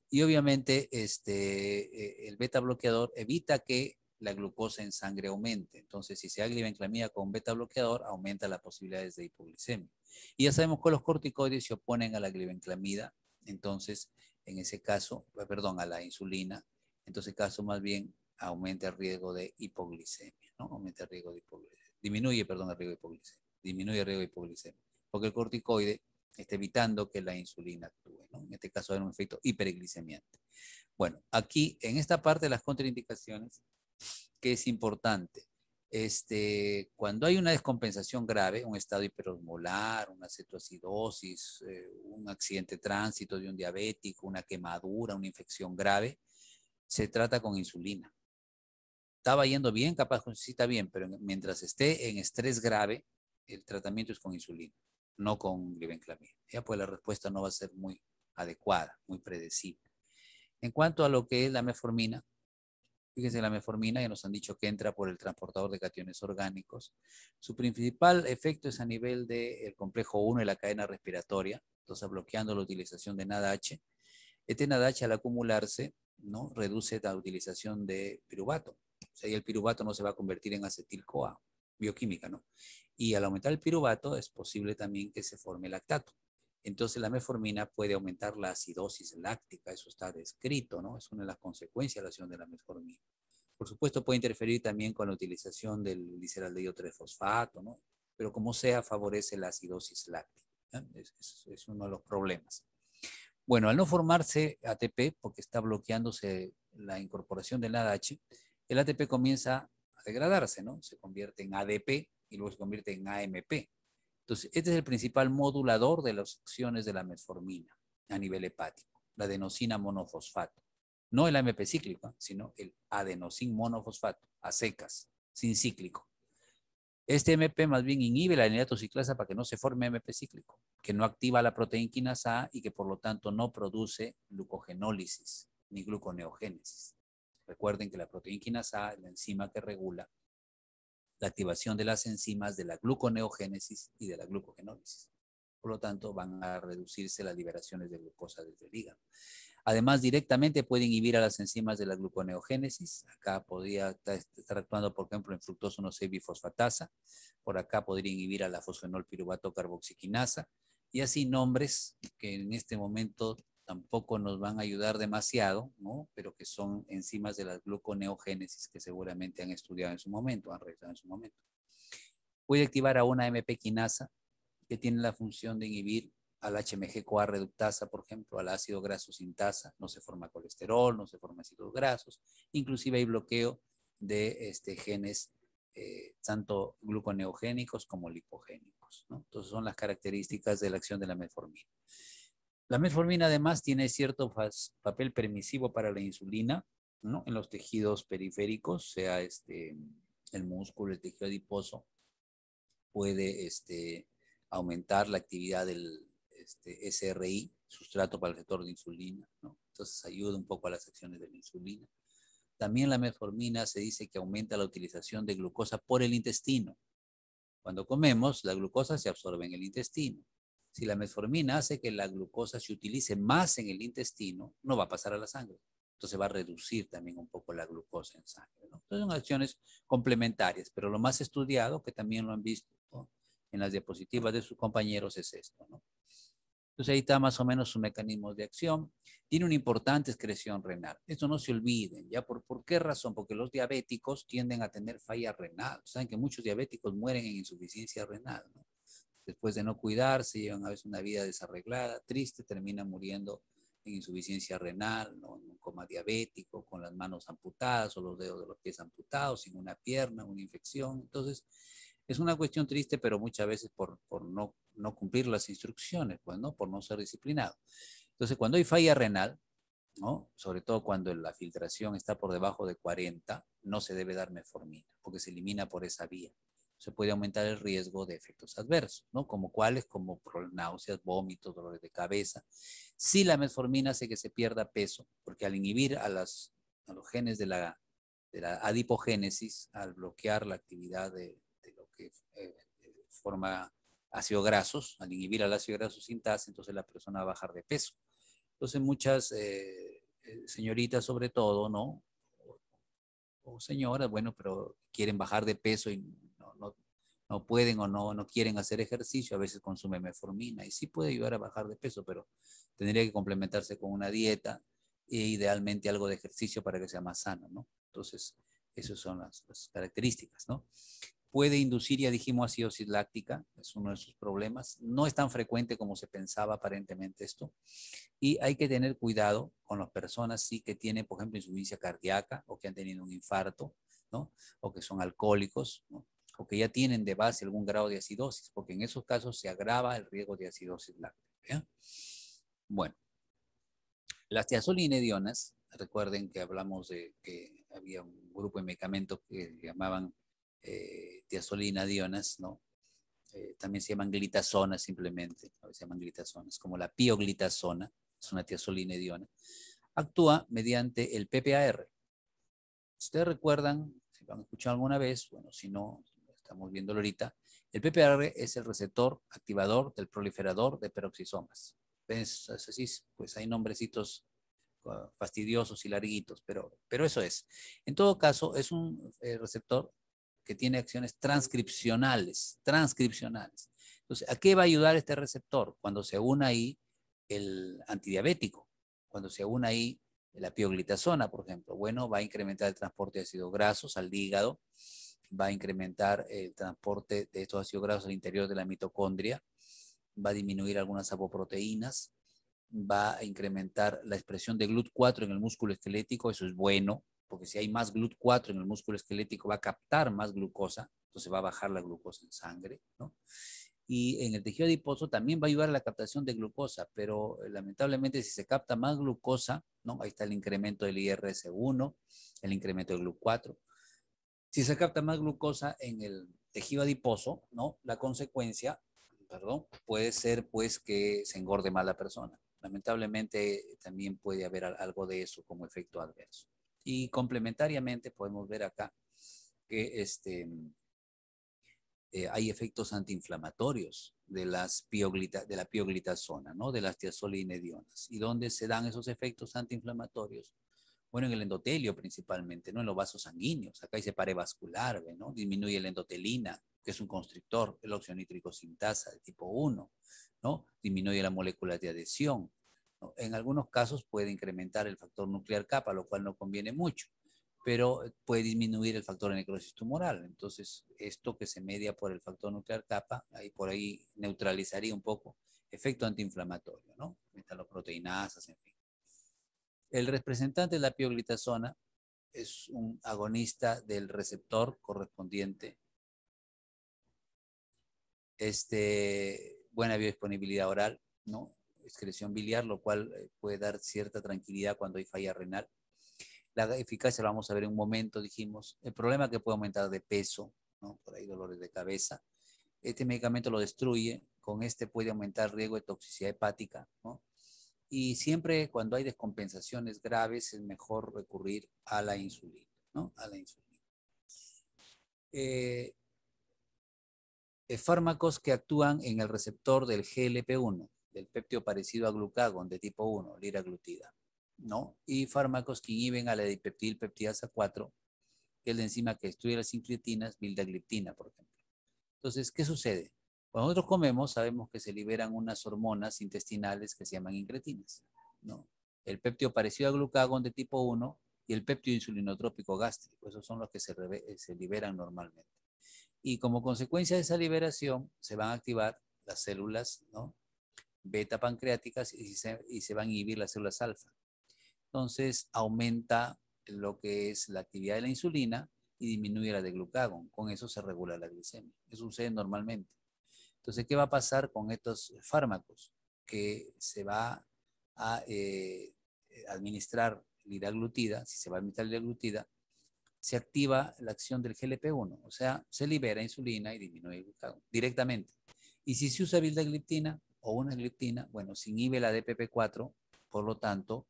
Y obviamente el beta bloqueador evita que la glucosa en sangre aumente. Entonces, si se da glibenclamida con beta bloqueador, aumenta las posibilidades de hipoglicemia. Y ya sabemos que los corticoides se oponen a la glibenclamida, entonces, en ese caso, perdón, a la insulina, entonces caso más bien aumenta el riesgo de hipoglicemia, ¿no? Aumenta el riesgo de hipoglicemia. Disminuye, perdón, el riesgo de hipoglicemia. Disminuye el riesgo de hipoglicemia. Porque el corticoide está evitando que la insulina actúe, ¿no? En este caso, hay un efecto hiperglicemiante. Bueno, aquí, en esta parte de las contraindicaciones, que es importante, cuando hay una descompensación grave, un estado hiperosmolar, una cetoacidosis, un accidente de tránsito de un diabético, una quemadura, una infección grave, se trata con insulina. Estaba yendo bien, capaz sí está bien, pero mientras esté en estrés grave, el tratamiento es con insulina, no con glibenclamida. Ya pues la respuesta no va a ser muy adecuada, muy predecible. En cuanto a lo que es la metformina, fíjense, la metformina ya nos han dicho que entra por el transportador de cationes orgánicos. Su principal efecto es a nivel del complejo 1 de la cadena respiratoria, entonces bloqueando la utilización de NADH. Este NADH al acumularse, ¿no? Reduce la utilización de piruvato. O sea, y el piruvato no se va a convertir en acetil-CoA, bioquímica, ¿no? Y al aumentar el piruvato es posible también que se forme lactato. Entonces la metformina puede aumentar la acidosis láctica, eso está descrito, ¿no? Es una de las consecuencias de la acción de la metformina. Por supuesto puede interferir también con la utilización del gliceraldehído 3-fosfato, ¿no? Pero como sea, favorece la acidosis láctica, ¿eh? Es uno de los problemas. Bueno, al no formarse ATP, porque está bloqueándose la incorporación del ADH, el ATP comienza a degradarse, ¿no? Se convierte en ADP y luego se convierte en AMP. Entonces, este es el principal modulador de las acciones de la metformina a nivel hepático, la adenosina monofosfato. No el AMP cíclico, sino el adenosín monofosfato, a secas, sin cíclico. Este MP más bien inhibe la adenina ciclasa para que no se forme MP cíclico, que no activa la proteína quinasa A y que por lo tanto no produce glucogenólisis ni gluconeogénesis. Recuerden que la proteína quinasa A es la enzima que regula la activación de las enzimas de la gluconeogénesis y de la glucogenólisis. Por lo tanto, van a reducirse las liberaciones de glucosa desde el hígado. Además, directamente puede inhibir a las enzimas de la gluconeogénesis. Acá podría estar actuando, por ejemplo, en fructosa 1,6 bifosfatasa. Por acá podría inhibir a la fosfenol piruvato carboxiquinasa. Y así nombres que en este momento tampoco nos van a ayudar demasiado, ¿no? Pero que son enzimas de la gluconeogénesis que seguramente han estudiado en su momento, han revisado en su momento. Puede activar a una MP quinasa que tiene la función de inhibir al HMG-CoA reductasa, por ejemplo, al ácido graso sintasa, no se forma colesterol, no se forman ácidos grasos, inclusive hay bloqueo de genes tanto gluconeogénicos como lipogénicos, ¿no? Entonces son las características de la acción de la metformina. La metformina además tiene cierto papel permisivo para la insulina, ¿no? En los tejidos periféricos, sea el músculo, el tejido adiposo, puede aumentar la actividad del SRI, sustrato para el receptor de insulina, ¿no? Entonces ayuda un poco a las acciones de la insulina. También la metformina se dice que aumenta la utilización de glucosa por el intestino. Cuando comemos, la glucosa se absorbe en el intestino. Si la metformina hace que la glucosa se utilice más en el intestino, no va a pasar a la sangre. Entonces va a reducir también un poco la glucosa en sangre, ¿no? Entonces son acciones complementarias, pero lo más estudiado, que también lo han visto, ¿no?, en las diapositivas de sus compañeros, es esto, ¿no? Entonces ahí está más o menos su mecanismo de acción. Tiene una importante excreción renal. Esto no se olviden, ¿ya? ¿Por qué razón? Porque los diabéticos tienden a tener falla renal. Saben que muchos diabéticos mueren en insuficiencia renal, ¿no? Después de no cuidarse, llevan a veces una vida desarreglada, triste, terminan muriendo en insuficiencia renal, ¿no?, en un coma diabético, con las manos amputadas o los dedos de los pies amputados, sin una pierna, una infección. Entonces, es una cuestión triste, pero muchas veces por no cumplir las instrucciones, pues, ¿no?, por no ser disciplinado. Entonces, cuando hay falla renal, ¿no?, sobre todo cuando la filtración está por debajo de 40, no se debe dar metformina, porque se elimina por esa vía. Se puede aumentar el riesgo de efectos adversos, ¿no? Como cuáles, como náuseas, vómitos, dolores de cabeza. Si la metformina hace que se pierda peso, porque al inhibir a los genes de la adipogénesis, al bloquear la actividad de lo que forma ácidos grasos, al inhibir al ácido graso sintasa, entonces la persona va a bajar de peso. Entonces muchas señoritas sobre todo, ¿no?, o señoras, bueno, pero quieren bajar de peso y no pueden o no quieren hacer ejercicio, a veces consumen metformina y sí puede ayudar a bajar de peso, pero tendría que complementarse con una dieta e idealmente algo de ejercicio para que sea más sano, ¿no? Entonces, esas son las características, ¿no? Puede inducir, ya dijimos, acidosis láctica, es uno de sus problemas. No es tan frecuente como se pensaba aparentemente esto. Y hay que tener cuidado con las personas sí que tienen, por ejemplo, insuficiencia cardíaca o que han tenido un infarto, ¿no?, o que son alcohólicos, ¿no?, o que ya tienen de base algún grado de acidosis, porque en esos casos se agrava el riesgo de acidosis láctica, ¿ya? Bueno, las tiazolinedionas, recuerden que hablamos de que había un grupo de medicamentos que llamaban tiazolinedionas, ¿no? También se llaman glitazonas simplemente, ¿no?, se llaman glitazonas, como la pioglitazona, es una tiazolinediona, actúa mediante el PPAR. Si ustedes recuerdan, si lo han escuchado alguna vez, bueno, si no, estamos viéndolo ahorita, el PPAR es el receptor activador del proliferador de peroxisomas. ¿Ves? Es así, pues hay nombrecitos fastidiosos y larguitos, pero eso es. En todo caso, es un receptor que tiene acciones transcripcionales. Entonces, ¿a qué va a ayudar este receptor? Cuando se une ahí el antidiabético, cuando se une ahí la pioglitazona, por ejemplo, bueno, va a incrementar el transporte de ácidos grasos al hígado, va a incrementar el transporte de estos ácidos grasos al interior de la mitocondria, va a disminuir algunas apoproteínas, va a incrementar la expresión de GLUT4 en el músculo esquelético, eso es bueno, porque si hay más GLUT4 en el músculo esquelético va a captar más glucosa, entonces va a bajar la glucosa en sangre, ¿no? Y en el tejido adiposo también va a ayudar a la captación de glucosa, pero lamentablemente si se capta más glucosa, ¿no?, ahí está el incremento del IRS1, el incremento del GLUT4. Si se capta más glucosa en el tejido adiposo, ¿no?, la consecuencia, perdón, puede ser pues que se engorde más la persona. Lamentablemente también puede haber algo de eso como efecto adverso. Y complementariamente podemos ver acá que hay efectos antiinflamatorios de la pioglitazona, ¿no? De las tiazolinedionas. ¿Y dónde se dan esos efectos antiinflamatorios? Bueno, en el endotelio principalmente, ¿no? En los vasos sanguíneos. Acá dice pared vascular, ¿no? Disminuye la endotelina, que es un constrictor, el óxido nítrico sintasa de tipo 1, ¿no? Disminuye la molécula de adhesión, ¿no? En algunos casos puede incrementar el factor nuclear kappa, lo cual no conviene mucho, pero puede disminuir el factor de necrosis tumoral. Entonces, esto que se media por el factor nuclear kappa, ahí por ahí neutralizaría un poco efecto antiinflamatorio, ¿no? Metaloproteinasas, en fin. El representante de la pioglitazona es un agonista del receptor correspondiente. Buena biodisponibilidad oral, ¿no? Excreción biliar, lo cual puede dar cierta tranquilidad cuando hay falla renal. La eficacia la vamos a ver en un momento, dijimos. El problema que puede aumentar de peso, ¿no? Por ahí dolores de cabeza. Este medicamento lo destruye. Con este puede aumentar el riesgo de toxicidad hepática, ¿no? Y siempre cuando hay descompensaciones graves es mejor recurrir a la insulina, ¿no? A la insulina. Fármacos que actúan en el receptor del GLP-1, del péptido parecido a glucagón de tipo 1, liraglutida, ¿no? Y fármacos que inhiben a la dipeptilpeptidasa 4, que es la enzima que destruye las incretinas, vildagliptina, por ejemplo. Entonces, ¿qué sucede? Cuando nosotros comemos, sabemos que se liberan unas hormonas intestinales que se llaman incretinas, ¿no? El péptido parecido a glucagón de tipo 1 y el péptido insulinotrópico gástrico, esos son los que se liberan normalmente. Y como consecuencia de esa liberación, se van a activar las células, ¿no? Beta pancreáticas y se van a inhibir las células alfa. Entonces, aumenta lo que es la actividad de la insulina y disminuye la de glucagón. Con eso se regula la glicemia. Eso sucede normalmente. Entonces, ¿qué va a pasar con estos fármacos? Que se va a administrar liraglutida, si se va a administrar liraglutida, se activa la acción del GLP-1, o sea, se libera insulina y disminuye el glucagón directamente. Y si se usa vildagliptina o una gliptina, bueno, se inhibe la DPP4, por lo tanto,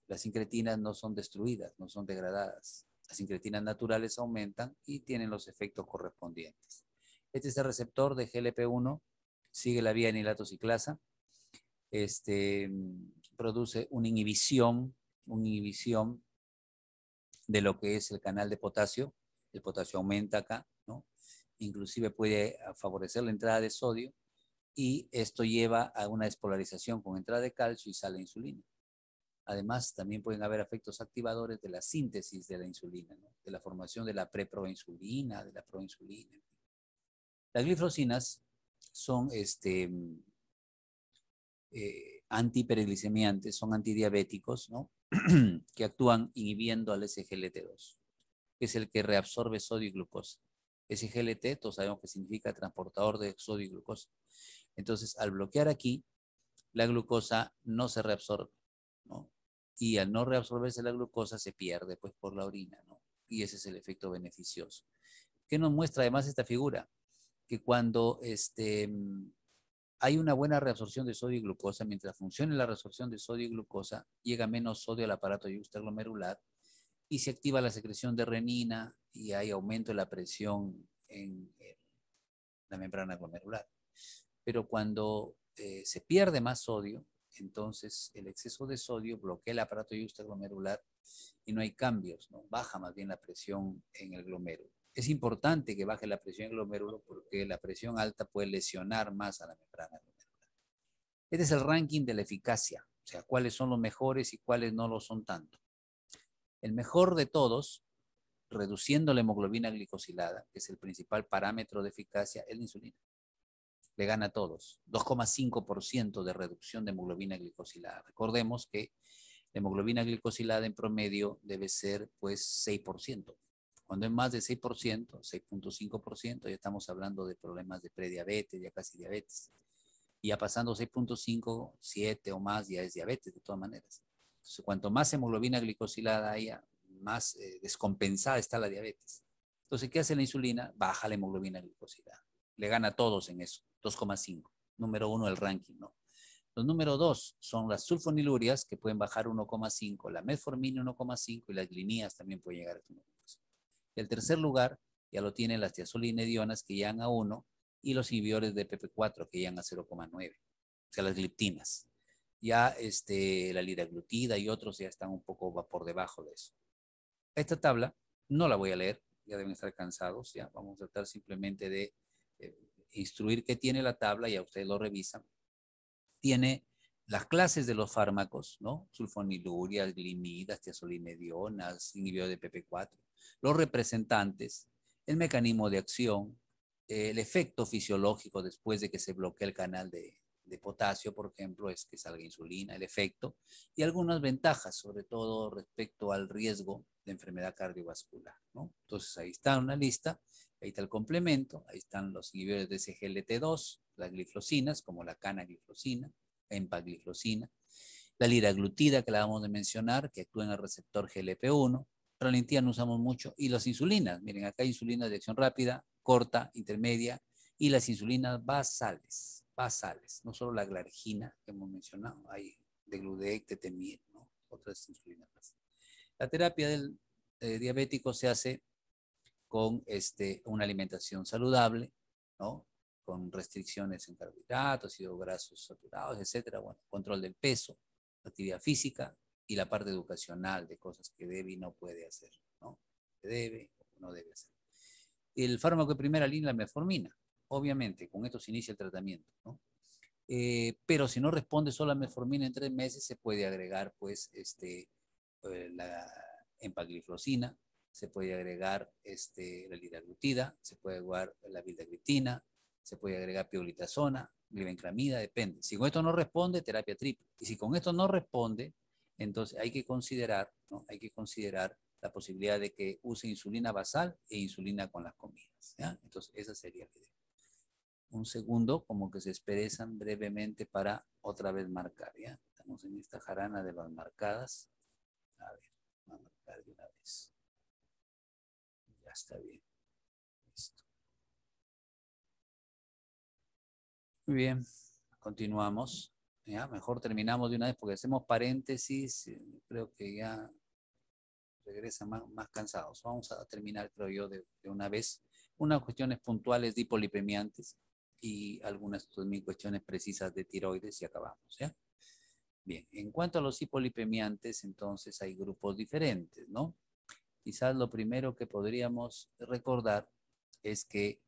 las incretinas no son destruidas, no son degradadas. Las incretinas naturales aumentan y tienen los efectos correspondientes. Este es el receptor de GLP-1, sigue la vía nilatociclasa, produce una inhibición de lo que es el canal de potasio. El potasio aumenta acá, ¿no? Inclusive puede favorecer la entrada de sodio y esto lleva a una despolarización con entrada de calcio y sale insulina. Además, también pueden haber efectos activadores de la síntesis de la insulina, ¿no? De la formación de la preproinsulina, de la proinsulina. Las glifosinas son antihiperglicemiantes, son antidiabéticos, ¿no? Que actúan inhibiendo al SGLT2, que es el que reabsorbe sodio y glucosa. SGLT, todos sabemos que significa transportador de sodio y glucosa. Entonces, al bloquear aquí, la glucosa no se reabsorbe, ¿no? Y al no reabsorberse la glucosa, se pierde pues por la orina, ¿no? Y ese es el efecto beneficioso. ¿Qué nos muestra además esta figura? Que cuando hay una buena reabsorción de sodio y glucosa, mientras funcione la reabsorción de sodio y glucosa, llega menos sodio al aparato yuxtaglomerular y se activa la secreción de renina y hay aumento de la presión en la membrana glomerular. Pero cuando se pierde más sodio, entonces el exceso de sodio bloquea el aparato yuxtaglomerular y no hay cambios, ¿no? Baja más bien la presión en el glomérulo. Es importante que baje la presión en el glomérulo porque la presión alta puede lesionar más a la membrana glomerular. Este es el ranking de la eficacia, o sea, cuáles son los mejores y cuáles no lo son tanto. El mejor de todos, reduciendo la hemoglobina glicosilada, que es el principal parámetro de eficacia, es la insulina. Le gana a todos. 2,5% de reducción de hemoglobina glicosilada. Recordemos que la hemoglobina glicosilada en promedio debe ser pues 6%. Cuando es más de 6%, 6,5%, ya estamos hablando de problemas de prediabetes, ya casi diabetes. Y ya pasando 6,5, 7 o más, ya es diabetes de todas maneras. Entonces, cuanto más hemoglobina glicosilada haya, más descompensada está la diabetes. Entonces, ¿qué hace la insulina? Baja la hemoglobina glicosilada. Le gana a todos en eso, 2,5. Número 1 el ranking, ¿no? Los número 2 son las sulfonilurias, que pueden bajar 1,5, la metformina 1,5 y las glinías también pueden llegar a 1,5. El tercer lugar ya lo tienen las tiazolinedionas que llegan a 1 y los inhibidores de PP4 que llegan a 0,9, o sea, las gliptinas. Ya la liraglutida y otros ya están un poco por debajo de eso. Esta tabla no la voy a leer, ya deben estar cansados, ya vamos a tratar simplemente de instruir qué tiene la tabla, ya ustedes lo revisan. Tiene las clases de los fármacos, ¿no? Sulfonilurias, glimidas, tiazolinedionas, inhibidores de PP4, los representantes, el mecanismo de acción, el efecto fisiológico después de que se bloquea el canal de potasio, por ejemplo, es que salga insulina, el efecto, y algunas ventajas, sobre todo respecto al riesgo de enfermedad cardiovascular, ¿no? Entonces ahí está una lista, ahí está el complemento, ahí están los inhibidores de SGLT2, las glifosinas, como la canaglifosina, empagliflozina, la liraglutida que la vamos a mencionar, que actúa en el receptor GLP-1, ralentía no usamos mucho, y las insulinas, miren, acá hay insulinas de acción rápida, corta, intermedia, y las insulinas basales, no solo la glargina que hemos mencionado, hay de Gludec, de Temir, ¿no? Otras insulinas más. La terapia del diabético se hace con una alimentación saludable, ¿no? Con restricciones en carbohidratos, ácidos grasos saturados, etcétera. Bueno, control del peso, actividad física y la parte educacional de cosas que debe y no puede hacer, ¿no? Que debe o no debe hacer. El fármaco de primera línea, la metformina. Obviamente, con esto se inicia el tratamiento, ¿no? Pero si no responde solo a metformina en 3 meses, se puede agregar, pues, la empagliflozina, se puede agregar la liraglutida, se puede agregar la vildagliptina, se puede agregar pioglitazona, glibenclamida, depende. Si con esto no responde, terapia triple. Y si con esto no responde, entonces hay que considerar, ¿no? Hay que considerar la posibilidad de que use insulina basal e insulina con las comidas, ¿ya? Entonces esa sería la idea. Un segundo, como que se expresan brevemente para otra vez marcar, ¿ya? Estamos en esta jarana de las marcadas. A ver, vamos a marcar de una vez. Ya está bien. Listo. Muy bien, continuamos. Ya, mejor terminamos de una vez porque hacemos paréntesis. Creo que ya regresan más cansados. Vamos a terminar, creo yo, de una vez. Unas cuestiones puntuales de hipolipemiantes y algunas también cuestiones precisas de tiroides y acabamos, ¿ya? Bien, en cuanto a los hipolipemiantes, entonces hay grupos diferentes, ¿no? Quizás lo primero que podríamos recordar es que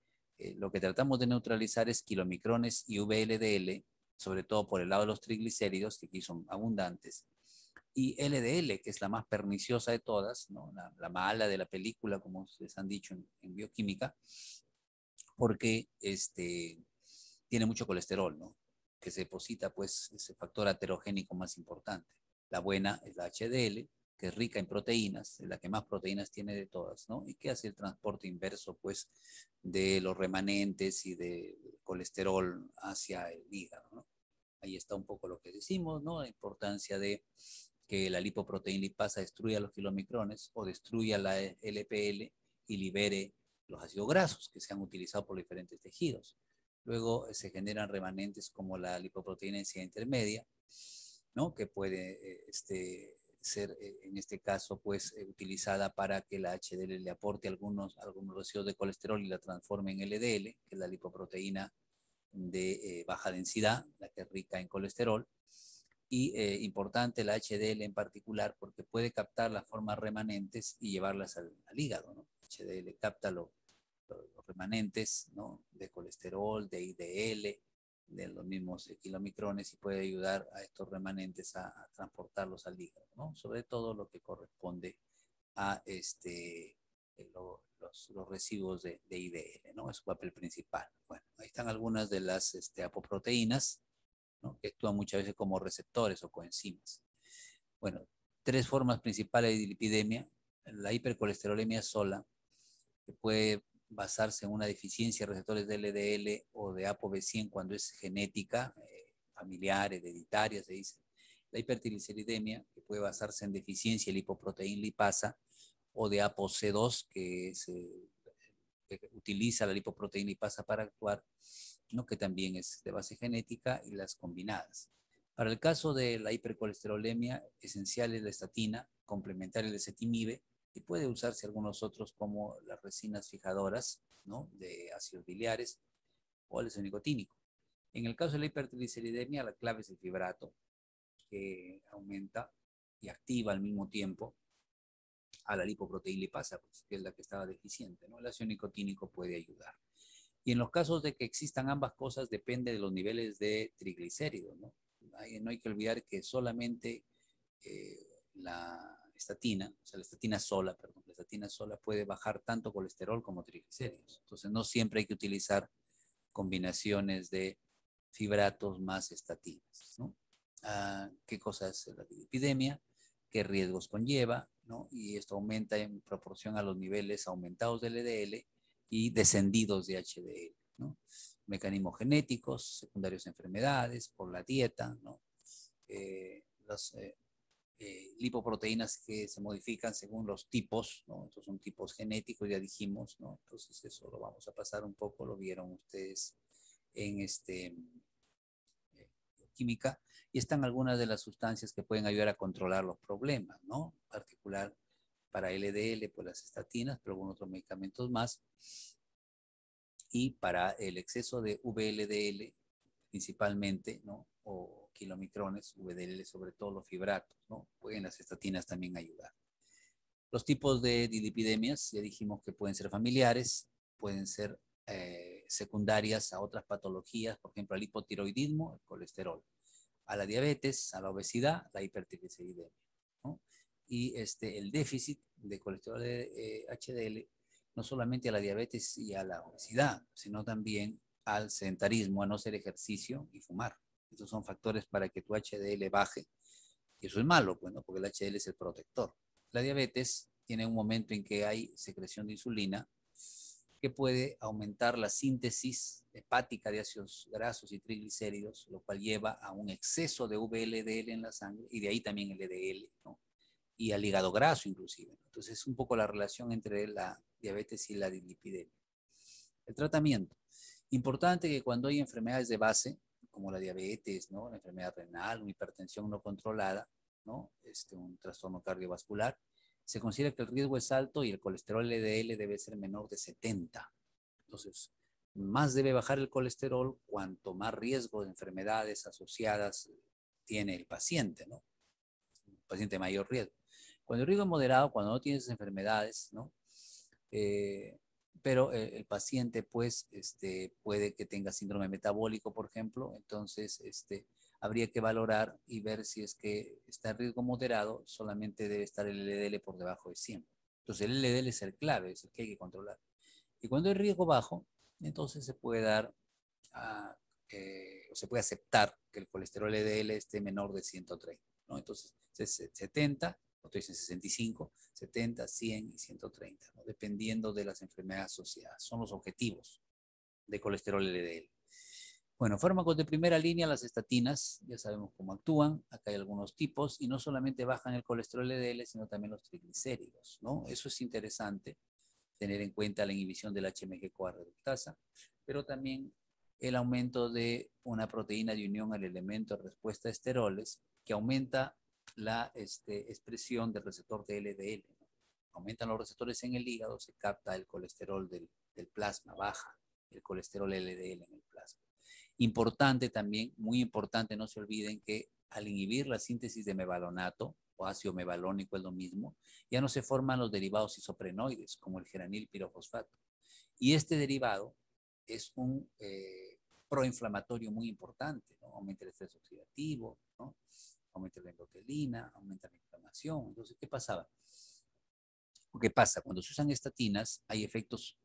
lo que tratamos de neutralizar es kilomicrones y VLDL, sobre todo por el lado de los triglicéridos, que aquí son abundantes, y LDL, que es la más perniciosa de todas, ¿no? La mala de la película, como ustedes han dicho en bioquímica, porque tiene mucho colesterol, ¿no? Que se deposita, pues, ese factor aterogénico más importante. La buena es la HDL, que es rica en proteínas, es la que más proteínas tiene de todas, ¿no? Y que hace el transporte inverso, pues, de los remanentes y de colesterol hacia el hígado, ¿no? Ahí está un poco lo que decimos, ¿no? La importancia de que la lipoproteína lipasa destruya los kilomicrones o destruya la LPL y libere los ácidos grasos que se han utilizado por diferentes tejidos. Luego se generan remanentes como la lipoproteína densidad intermedia, ¿no? Que puede ser, en este caso, pues, utilizada para que la HDL le aporte algunos residuos de colesterol y la transforme en LDL, que es la lipoproteína de baja densidad, la que es rica en colesterol. Y importante la HDL en particular porque puede captar las formas remanentes y llevarlas al hígado, ¿no? HDL capta los remanentes, ¿no? De colesterol, de IDL, de los mismos kilomicrones y puede ayudar a estos remanentes a transportarlos al hígado, ¿no? Sobre todo lo que corresponde a los residuos de IDL, ¿no? Es su papel principal. Bueno, ahí están algunas de las apoproteínas, ¿no? Que actúan muchas veces como receptores o coenzimas. Bueno, 3 formas principales de lipidemia. La hipercolesterolemia sola, que puede basarse en una deficiencia de receptores de LDL o de ApoB100 cuando es genética, familiar, hereditaria, se dice. La hipertrigliceridemia, que puede basarse en deficiencia de lipoproteína lipasa, o de ApoC2, que utiliza la lipoproteína lipasa para actuar, ¿no? Que también es de base genética, y las combinadas. Para el caso de la hipercolesterolemia, esencial es la estatina, complementaria el ezetimibe, y puede usarse algunos otros como las resinas fijadoras, ¿no?, de ácidos biliares o el nicotínico. En el caso de la hipertrigliceridemia, la clave es el fibrato, que aumenta y activa al mismo tiempo a la lipoproteína lipasa, pues, que es la que estaba deficiente, ¿no? El ácido nicotínico puede ayudar. Y en los casos de que existan ambas cosas, depende de los niveles de triglicéridos, ¿no? No hay que olvidar que solamente la estatina, o sea, la estatina sola, perdón, la estatina sola puede bajar tanto colesterol como triglicéridos. Entonces, no siempre hay que utilizar combinaciones de fibratos más estatinas, ¿no? ¿Qué cosa es la epidemia? ¿Qué riesgos conlleva? ¿No? Y esto aumenta en proporción a los niveles aumentados del LDL y descendidos de HDL, ¿no? Mecanismos genéticos, secundarios a enfermedades, por la dieta, ¿no? Las lipoproteínas que se modifican según los tipos, ¿no? Estos son tipos genéticos, ya dijimos, ¿no? Entonces eso lo vamos a pasar un poco, lo vieron ustedes en química, y están algunas de las sustancias que pueden ayudar a controlar los problemas, ¿no? En particular para LDL, pues las estatinas, pero algunos otros medicamentos más. Y para el exceso de VLDL, principalmente, ¿no?, o kilomicrones, VDL, sobre todo los fibratos, ¿no?, pueden las estatinas también ayudar. Los tipos de dislipidemias, ya dijimos que pueden ser familiares, pueden ser secundarias a otras patologías, por ejemplo, al hipotiroidismo, el colesterol, a la diabetes, a la obesidad, la hipertrigliceridemia, ¿no? Y el déficit de colesterol HDL, no solamente a la diabetes y a la obesidad, sino también al sedentarismo, a no hacer ejercicio y fumar. Estos son factores para que tu HDL baje. Y eso es malo, pues, ¿no?, porque el HDL es el protector. La diabetes tiene un momento en que hay secreción de insulina que puede aumentar la síntesis hepática de ácidos grasos y triglicéridos, lo cual lleva a un exceso de VLDL en la sangre y de ahí también el LDL, ¿no?, y al hígado graso inclusive. Entonces es un poco la relación entre la diabetes y la dislipidemia. El tratamiento. Importante que cuando hay enfermedades de base, como la diabetes, ¿no?, la enfermedad renal, una hipertensión no controlada, ¿no?, un trastorno cardiovascular, se considera que el riesgo es alto y el colesterol LDL debe ser menor de 70. Entonces, más debe bajar el colesterol cuanto más riesgo de enfermedades asociadas tiene el paciente, ¿no? El paciente de mayor riesgo. Cuando el riesgo es moderado, cuando no tienes enfermedades, ¿no? Pero el paciente, pues, puede que tenga síndrome metabólico, por ejemplo, entonces, habría que valorar y ver si es que está en riesgo moderado, solamente debe estar el LDL por debajo de 100. Entonces, el LDL es el clave, es el que hay que controlar. Y cuando hay riesgo bajo, entonces se puede dar, o se puede aceptar que el colesterol LDL esté menor de 130, ¿no? Entonces, 70, otro dicen 65, 70, 100 y 130, ¿no?, dependiendo de las enfermedades asociadas. Son los objetivos de colesterol LDL. Bueno, fármacos de primera línea, las estatinas, ya sabemos cómo actúan. Acá hay algunos tipos y no solamente bajan el colesterol LDL, sino también los triglicéridos, ¿no? Eso es interesante, tener en cuenta la inhibición del HMG-CoA reductasa, pero también el aumento de una proteína de unión al elemento de respuesta a esteroles que aumenta la expresión del receptor de LDL, ¿no? Aumentan los receptores en el hígado, se capta el colesterol del plasma, baja el colesterol LDL en el plasma. Importante también, muy importante, no se olviden que al inhibir la síntesis de mevalonato, o ácido mevalónico es lo mismo, ya no se forman los derivados isoprenoides, como el geranil pirofosfato. Y este derivado es un proinflamatorio muy importante, ¿no? Aumenta el estrés oxidativo, ¿no? Aumenta la endotelina, aumenta la inflamación. Entonces, ¿qué pasaba? ¿Qué pasa? Cuando se usan estatinas, hay efectos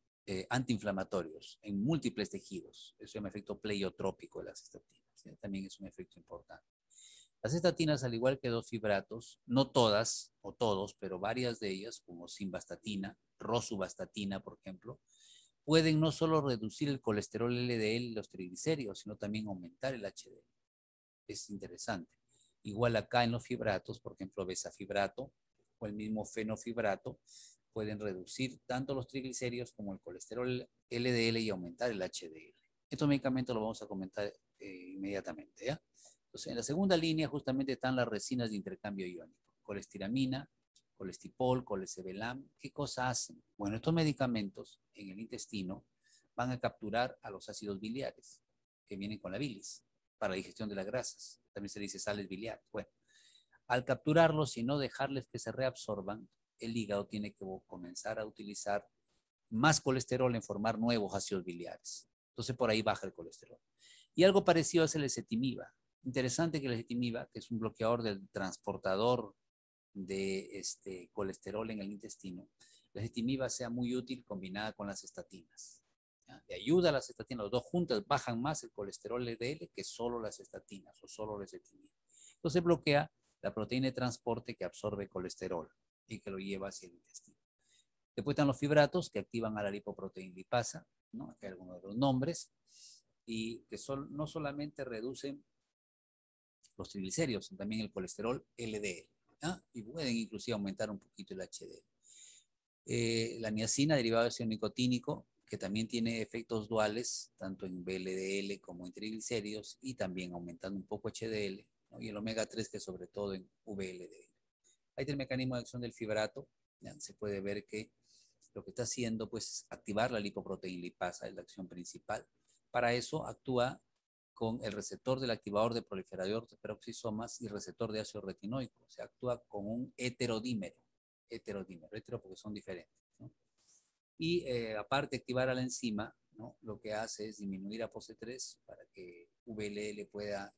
antiinflamatorios en múltiples tejidos. Eso se llama efecto pleiotrópico de las estatinas, ¿sí? También es un efecto importante. Las estatinas, al igual que dos fibratos, no todas o todos, pero varias de ellas, como simvastatina, rosuvastatina, por ejemplo, pueden no solo reducir el colesterol LDL y los triglicéridos, sino también aumentar el HDL. Es interesante. Igual acá en los fibratos, por ejemplo, besafibrato o el mismo fenofibrato, pueden reducir tanto los triglicéridos como el colesterol LDL y aumentar el HDL. Estos medicamentos los vamos a comentar inmediatamente, ¿ya? Entonces, en la segunda línea justamente están las resinas de intercambio iónico, colestiramina, colestipol, colestebelam. ¿Qué cosa hacen? Bueno, estos medicamentos en el intestino van a capturar a los ácidos biliares que vienen con la bilis para la digestión de las grasas. También se dice sales biliares. Bueno, al capturarlos y no dejarles que se reabsorban, el hígado tiene que comenzar a utilizar más colesterol en formar nuevos ácidos biliares. Entonces por ahí baja el colesterol. Y algo parecido es el ezetimiba. Interesante que el ezetimiba, que es un bloqueador del transportador de colesterol en el intestino, la ezetimiba sea muy útil combinada con las estatinas. ¿Ya? Le ayuda a las estatinas, los dos juntas bajan más el colesterol LDL que solo las estatinas o solo la ezetimiba. Entonces bloquea la proteína de transporte que absorbe colesterol y que lo lleva hacia el intestino. Después están los fibratos que activan a la lipoproteína lipasa, ¿no? Acá hay algunos de los nombres, y que no solamente reducen los triglicéridos, sino también el colesterol LDL, ¿no? Y pueden inclusive aumentar un poquito el HDL. La niacina, derivado de ácido nicotínico, que también tiene efectos duales, tanto en VLDL como en triglicéridos, y también aumentando un poco HDL, ¿no? Y el omega 3, que sobre todo en VLDL. Ahí está el mecanismo de acción del fibrato. ¿Ya? Se puede ver que lo que está haciendo pues, es activar la lipoproteína lipasa, es la acción principal. Para eso actúa con el receptor del activador de proliferador de peroxisomas y receptor de ácido retinoico. O sea, actúa con un heterodímero. Hetero porque son diferentes, ¿no? Y aparte de activar a la enzima, ¿no? Lo que hace es disminuir ApoC3 para que VLL pueda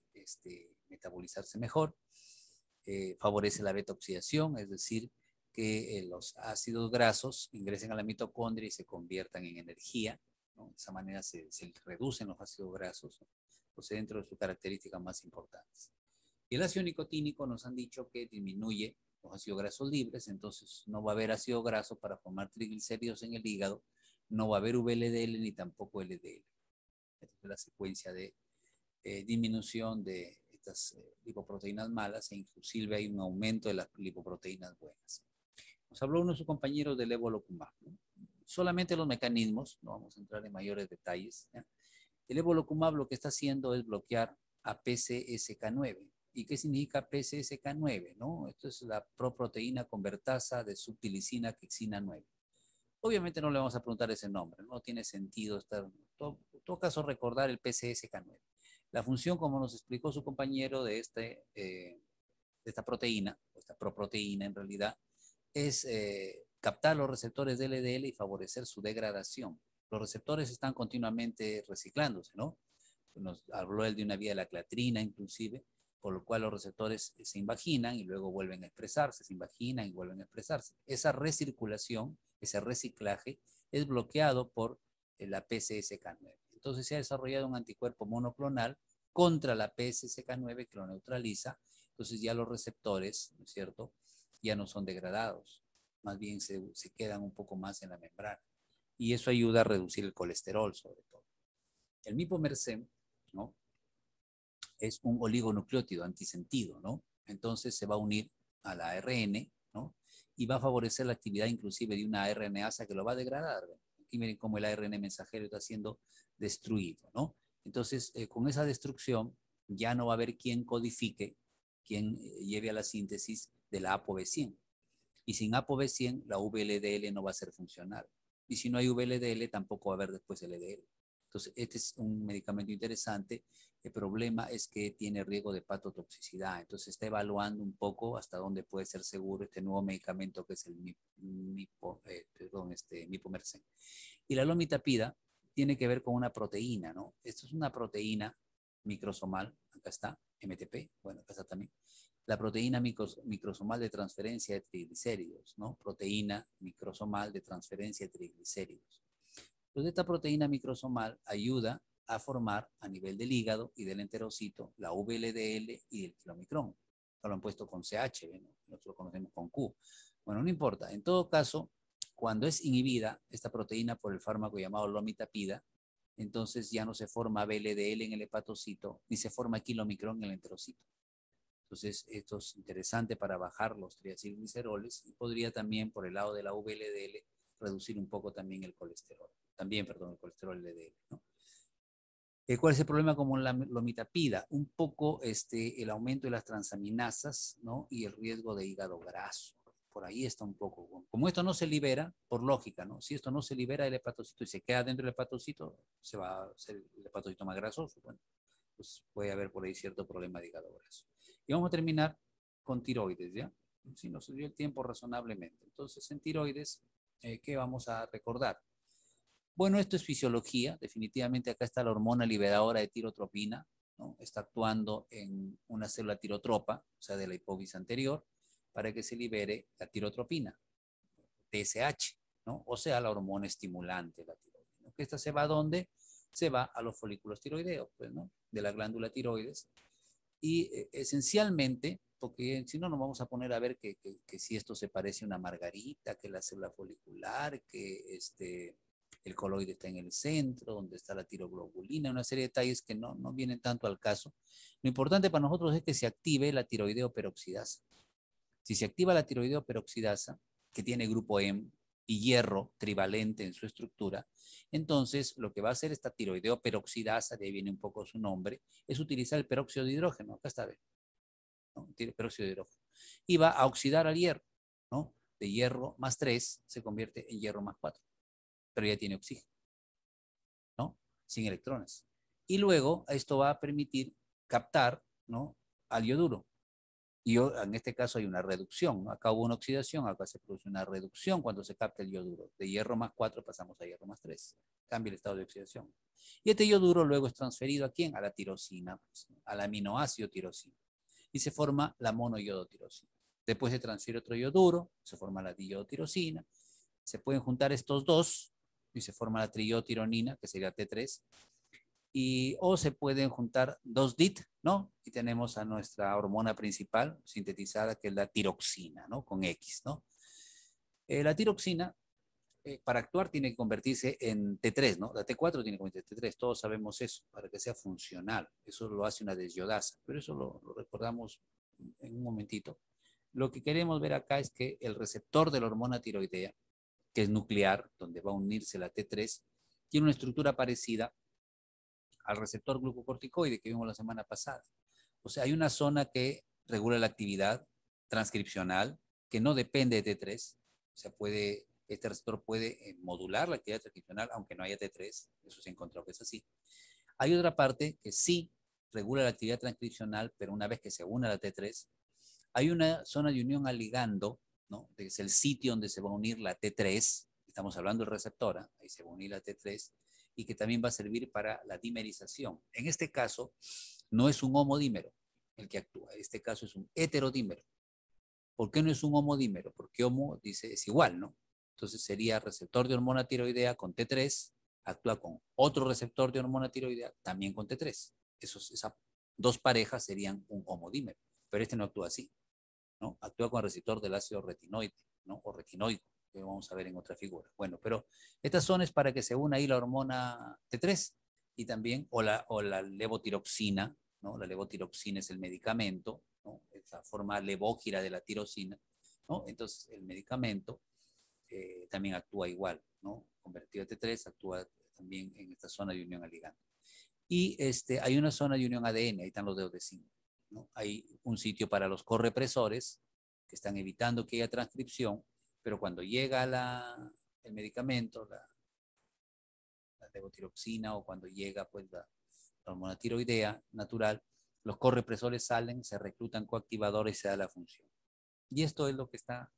metabolizarse mejor. Favorece la beta-oxidación, es decir, que los ácidos grasos ingresen a la mitocondria y se conviertan en energía, ¿no? De esa manera se reducen los ácidos grasos, ¿no? Entonces, dentro de sus características más importantes. Y el ácido nicotínico nos han dicho que disminuye los ácidos grasos libres, entonces no va a haber ácido graso para formar triglicéridos en el hígado, no va a haber VLDL ni tampoco LDL. Esta es la secuencia de disminución de estas lipoproteínas malas e inclusive hay un aumento de las lipoproteínas buenas. Nos habló uno de sus compañeros del evolocumab, ¿no? Solamente los mecanismos, no vamos a entrar en mayores detalles, ¿ya? El evolocumab lo que está haciendo es bloquear a PCSK9. ¿Y qué significa PCSK9? ¿No? Esto es la proproteína convertasa de subtilicina quexina 9. Obviamente no le vamos a preguntar ese nombre, no tiene sentido estar, en todo caso recordar el PCSK9. La función, como nos explicó su compañero de esta proteína, esta proproteína en realidad, es captar los receptores de LDL y favorecer su degradación. Los receptores están continuamente reciclándose, ¿no? Nos habló él de una vía de la clatrina, inclusive, por lo cual los receptores se invaginan y luego vuelven a expresarse, se invaginan y vuelven a expresarse. Esa recirculación, ese reciclaje, es bloqueado por la PCSK9. Entonces se ha desarrollado un anticuerpo monoclonal contra la PCSK9 que lo neutraliza. Entonces ya los receptores, ¿no es cierto?, ya no son degradados, más bien se quedan un poco más en la membrana. Y eso ayuda a reducir el colesterol, sobre todo. El mipomersen, ¿no?, es un oligonucleótido antisentido, ¿no? Entonces se va a unir a la ARN, ¿no? Y va a favorecer la actividad inclusive de una RNasa que lo va a degradar. Aquí miren cómo el ARN mensajero está siendo destruido, ¿no? Entonces, con esa destrucción ya no va a haber quien codifique, quien lleve a la síntesis de la ApoB100. Y sin ApoB100, la VLDL no va a ser funcional. Y si no hay VLDL, tampoco va a haber después LDL. Entonces, este es un medicamento interesante. El problema es que tiene riesgo de hepatotoxicidad. Entonces, está evaluando un poco hasta dónde puede ser seguro este nuevo medicamento que es el mipomersen. Y la lomitapida tiene que ver con una proteína, ¿no? Esto es una proteína microsomal. Acá está, MTP. Bueno, acá está también. La proteína microsomal de transferencia de triglicéridos, ¿no? Proteína microsomal de transferencia de triglicéridos. Entonces, esta proteína microsomal ayuda a formar a nivel del hígado y del enterocito la VLDL y el kilomicrón. Lo han puesto con CH, ¿no? Nosotros lo conocemos con Q. Bueno, no importa. En todo caso, cuando es inhibida esta proteína por el fármaco llamado lomitapida, entonces ya no se forma VLDL en el hepatocito ni se forma kilomicrón en el enterocito. Entonces, esto es interesante para bajar los triacilgliceroles y podría también, por el lado de la VLDL, reducir un poco también el colesterol. El colesterol LDL, ¿no? ¿Cuál es el problema con la lomitapida? Un poco el aumento de las transaminasas, ¿no? Y el riesgo de hígado graso. por ahí está un poco. Como esto no se libera, por lógica, ¿no? Si esto no se libera del hepatocito y se queda dentro del hepatocito, se va a hacer el hepatocito más grasoso. Bueno, pues puede haber por ahí cierto problema de hígado graso. Y vamos a terminar con tiroides, ¿ya? Si nos dio el tiempo razonablemente. Entonces, en tiroides, ¿qué vamos a recordar? Bueno, esto es fisiología. Definitivamente acá está la hormona liberadora de tirotropina, ¿no? Está actuando en una célula tirotropa, o sea, de la hipófisis anterior, para que se libere la tirotropina, TSH, ¿no? O sea, la hormona estimulante de la tiroides, ¿no? ¿Esta se va a dónde? Se va a los folículos tiroideos, pues, ¿no? De la glándula tiroides. Y esencialmente, porque si no nos vamos a poner a ver que si esto se parece a una margarita, que la célula folicular, que el coloide está en el centro, donde está la tiroglobulina, una serie de detalles que no vienen tanto al caso. Lo importante para nosotros es que se active la tiroideo peroxidasa. Si se activa la tiroideo peroxidasa, que tiene grupo M y hierro trivalente en su estructura, entonces lo que va a hacer esta tiroideo peroxidasa, de ahí viene un poco su nombre, es utilizar el peróxido de hidrógeno, acá está, ¿no? Tiene peróxido de hidrógeno, y va a oxidar al hierro, ¿no? De hierro más 3 se convierte en hierro más 4, pero ya tiene oxígeno, ¿no? Sin electrones. Y luego esto va a permitir captar, ¿no? Al yoduro. Y en este caso hay una reducción, ¿no? Acá hubo una oxidación, acá se produce una reducción cuando se capta el yoduro. De hierro más 4 pasamos a hierro más 3. Cambia el estado de oxidación. Y este yoduro luego es transferido ¿a quién? A la tirosina, pues, ¿no? Al aminoácido tirosina. Y se forma la monoyodotirosina. Después se transfiere otro yoduro, se forma la diyodotirosina. Se pueden juntar estos dos y se forma la triyodotironina, que sería T3, o se pueden juntar dos DIT, ¿no? Y tenemos a nuestra hormona principal sintetizada, que es la tiroxina, ¿no? Con X, ¿no? La tiroxina, para actuar, tiene que convertirse en T3, ¿no? La T4 tiene que convertirse en T3, todos sabemos eso, para que sea funcional. Eso lo hace una desyodasa, pero eso lo recordamos en un momentito. Lo que queremos ver acá es que el receptor de la hormona tiroidea, que es nuclear, donde va a unirse la T3, tiene una estructura parecida al receptor glucocorticoide que vimos la semana pasada. O sea, hay una zona que regula la actividad transcripcional que no depende de T3. O sea, este receptor puede modular la actividad transcripcional aunque no haya T3. Eso se encontró que es así. Hay otra parte que sí regula la actividad transcripcional, pero una vez que se une a la T3, hay una zona de unión al ligando, ¿no? Que es el sitio donde se va a unir la T3. Estamos hablando del receptor, ¿eh? Ahí se va a unir la T3 y que también va a servir para la dimerización. En este caso, no es un homodímero el que actúa, en este caso es un heterodímero. ¿Por qué no es un homodímero? Porque homo dice es igual, ¿no? Entonces sería receptor de hormona tiroidea con T3, actúa con otro receptor de hormona tiroidea también con T3. Esas dos parejas serían un homodímero, pero este no actúa así, ¿no? Actúa con el receptor del ácido retinoide, ¿no? O retinoico, que vamos a ver en otra figura. Bueno, pero estas son es para que se una ahí la hormona T3 y también, o la levotiroxina, ¿no? La levotiroxina es el medicamento, ¿no? Es la forma levógira de la tirosina, ¿no? Entonces, el medicamento también actúa igual, ¿no? Convertido a T3, actúa también en esta zona de unión al ligando. Y hay una zona de unión ADN, ahí están los dedos de zinc, ¿no? Hay un sitio para los correpresores que están evitando que haya transcripción, pero cuando llega el medicamento, la levotiroxina, o cuando llega pues la hormona tiroidea natural, los correpresores salen, se reclutan coactivadores y se da la función. Y esto es lo que está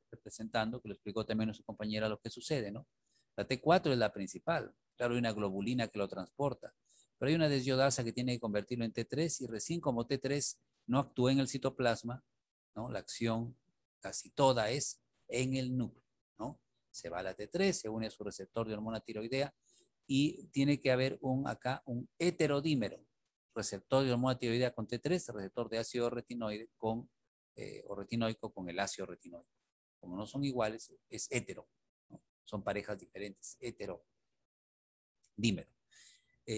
representando, que lo explicó también su compañera, lo que sucede, ¿no? La T4 es la principal, claro, hay una globulina que lo transporta, pero hay una desyodasa que tiene que convertirlo en T3 y recién como T3 no actúa en el citoplasma, ¿no? La acción casi toda es en el núcleo, ¿no? Se va a la T3, se une a su receptor de hormona tiroidea y tiene que haber acá un heterodímero, receptor de hormona tiroidea con T3, receptor de ácido retinoide o retinoico con el ácido retinoico. Como no son iguales, es hetero, ¿no? Son parejas diferentes, hetero, dímero.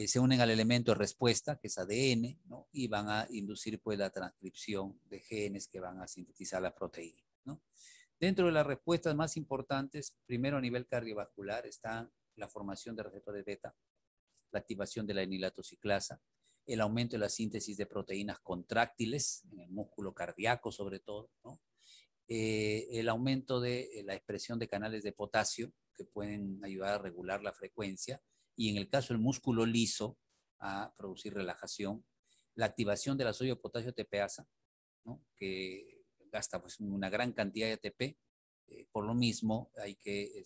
Se unen al elemento de respuesta, que es ADN, ¿no? Y van a inducir pues la transcripción de genes que van a sintetizar la proteína, ¿no? Dentro de las respuestas más importantes, primero a nivel cardiovascular, está la formación de receptores beta, la activación de la enilatociclasa, el aumento de la síntesis de proteínas contráctiles en el músculo cardíaco sobre todo, ¿no? el aumento de la expresión de canales de potasio que pueden ayudar a regular la frecuencia, y en el caso del músculo liso, a producir relajación, la activación de la sodio de potasio ATPasa, ¿no? Que gasta pues una gran cantidad de ATP, por lo mismo hay que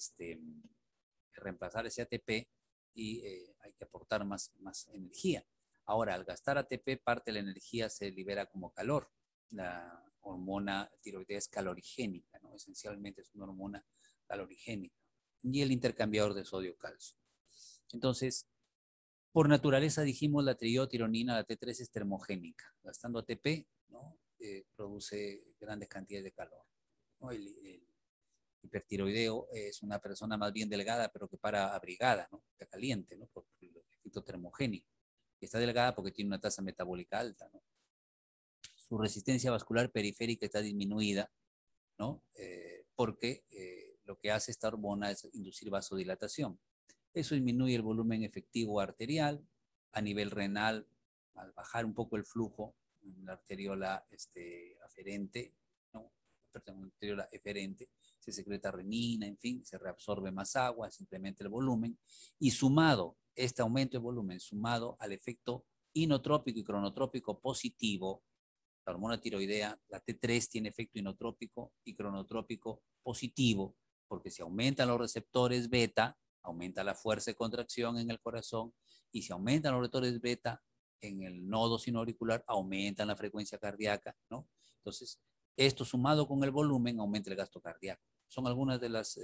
reemplazar ese ATP y hay que aportar más energía. Ahora, al gastar ATP, parte de la energía se libera como calor. La hormona tiroidea es calorigénica, ¿no? Esencialmente es una hormona calorigénica. Y el intercambiador de sodio-calcio. Entonces, por naturaleza dijimos la triiotironina, la T3 es termogénica. Gastando ATP, ¿no? Produce grandes cantidades de calor, ¿no? El hipertiroideo es una persona más bien delgada, pero que para abrigada, ¿no? Está caliente, ¿no? Por el efecto termogénico. Está delgada porque tiene una tasa metabólica alta, ¿no? Su resistencia vascular periférica está disminuida, ¿no? Porque lo que hace esta hormona es inducir vasodilatación. Eso disminuye el volumen efectivo arterial. A nivel renal, al bajar un poco el flujo en la arteriola aferente, ¿no? Perdón, arteriola eferente, se secreta renina, en fin, se reabsorbe más agua, se incrementa el volumen, y sumado, este aumento de volumen, sumado al efecto inotrópico y cronotrópico positivo, la hormona tiroidea, la T3, tiene efecto inotrópico y cronotrópico positivo, porque si aumentan los receptores beta, aumenta la fuerza de contracción en el corazón, y si aumentan los receptores beta en el nodo sinoauricular, aumentan la frecuencia cardíaca, ¿no? Entonces, esto sumado con el volumen aumenta el gasto cardíaco. Son algunas de las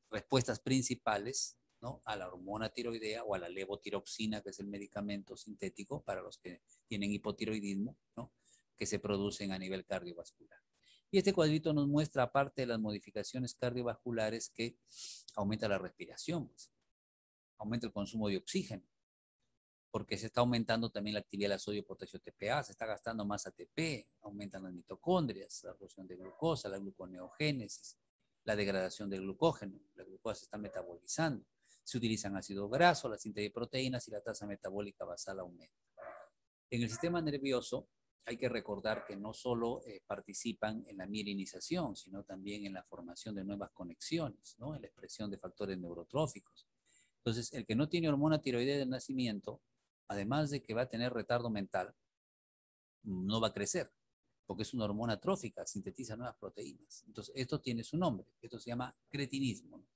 respuestas principales, ¿no? A la hormona tiroidea o a la levotiroxina, que es el medicamento sintético para los que tienen hipotiroidismo, ¿no? Que se producen a nivel cardiovascular. Y este cuadrito nos muestra, aparte de las modificaciones cardiovasculares, que aumenta la respiración, pues, aumenta el consumo de oxígeno, porque se está aumentando también la actividad de la sodio potasio ATPA, se está gastando más ATP, aumentan las mitocondrias, la producción de glucosa, la gluconeogénesis, la degradación del glucógeno, la glucosa se está metabolizando, se utilizan ácidos grasos, la síntesis de proteínas y la tasa metabólica basal aumenta. En el sistema nervioso hay que recordar que no solo participan en la mielinización, sino también en la formación de nuevas conexiones, ¿no? En la expresión de factores neurotróficos. Entonces, el que no tiene hormona tiroidea del nacimiento, además de que va a tener retardo mental, no va a crecer, porque es una hormona trófica, sintetiza nuevas proteínas. Entonces, esto tiene su nombre, esto se llama cretinismo, ¿no?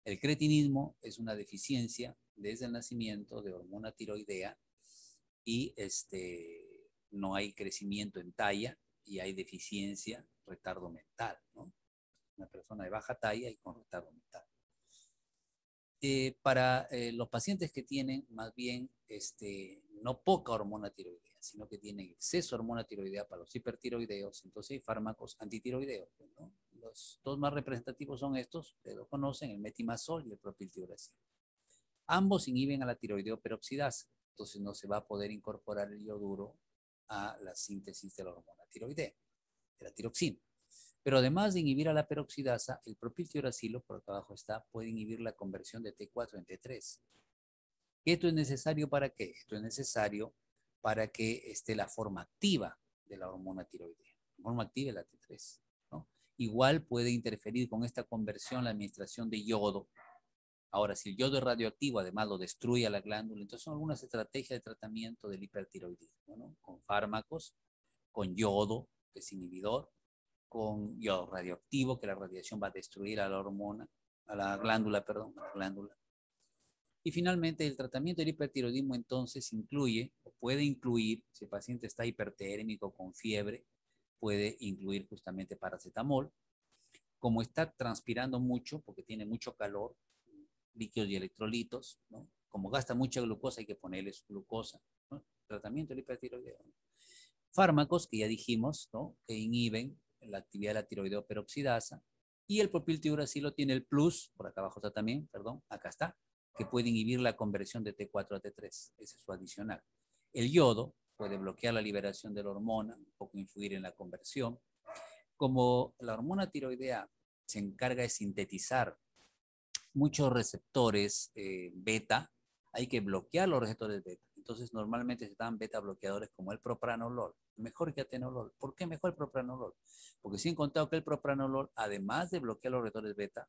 El cretinismo es una deficiencia desde el nacimiento de hormona tiroidea, y no hay crecimiento en talla y hay deficiencia, retardo mental, ¿no? Una persona de baja talla y con retardo mental. Para los pacientes que tienen más bien no poca hormona tiroidea, sino que tienen exceso de hormona tiroidea, para los hipertiroideos, entonces hay fármacos antitiroideos, ¿no? Los dos más representativos son estos, ustedes lo conocen, el metimazol y el propiltiuracil. Ambos inhiben a la tiroideo peroxidasa, entonces no se va a poder incorporar el ioduro a la síntesis de la hormona tiroidea, de la tiroxina. Pero además de inhibir a la peroxidasa, el propiltiuracilo, por acá abajo está, puede inhibir la conversión de T4 en T3. ¿Esto es necesario para qué? Esto es necesario para que esté la forma activa de la hormona tiroidea. La forma activa es la T3, ¿no? Igual puede interferir con esta conversión la administración de yodo. Ahora, si el yodo es radioactivo, además lo destruye a la glándula, entonces son algunas estrategias de tratamiento del hipertiroidismo, ¿no? Con fármacos, con yodo, que es inhibidor, con yodo radioactivo, que la radiación va a destruir a la hormona, a la glándula, perdón, a la glándula. Y finalmente, el tratamiento del hipertiroidismo entonces incluye, o puede incluir, si el paciente está hipertérmico, con fiebre, puede incluir justamente paracetamol. Como está transpirando mucho, porque tiene mucho calor, líquidos y electrolitos, ¿no? Como gasta mucha glucosa, hay que ponerle su glucosa, ¿no? Tratamiento del hipertiroideo. Fármacos que ya dijimos, ¿no? Que inhiben la actividad de la tiroideo peroxidasa, y el propiltiuracilo tiene el plus, por acá abajo está también, perdón, acá está, que puede inhibir la conversión de T4 a T3, ese es su adicional. El yodo puede bloquear la liberación de la hormona, un poco influir en la conversión. Como la hormona tiroidea se encarga de sintetizar muchos receptores beta, hay que bloquear los receptores beta. Entonces, normalmente se dan beta bloqueadores como el propranolol, mejor que atenolol. ¿Por qué mejor el propranolol? Porque sí he encontrado que el propranolol, además de bloquear los receptores beta,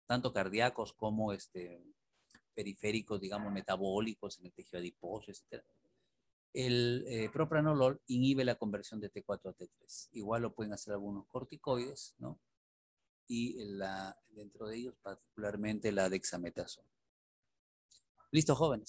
tanto cardíacos como periféricos, digamos, metabólicos en el tejido adiposo, etc. El propranolol inhibe la conversión de T4 a T3. Igual lo pueden hacer algunos corticoides, ¿no? Y dentro de ellos particularmente la dexametasona. Listo, jóvenes.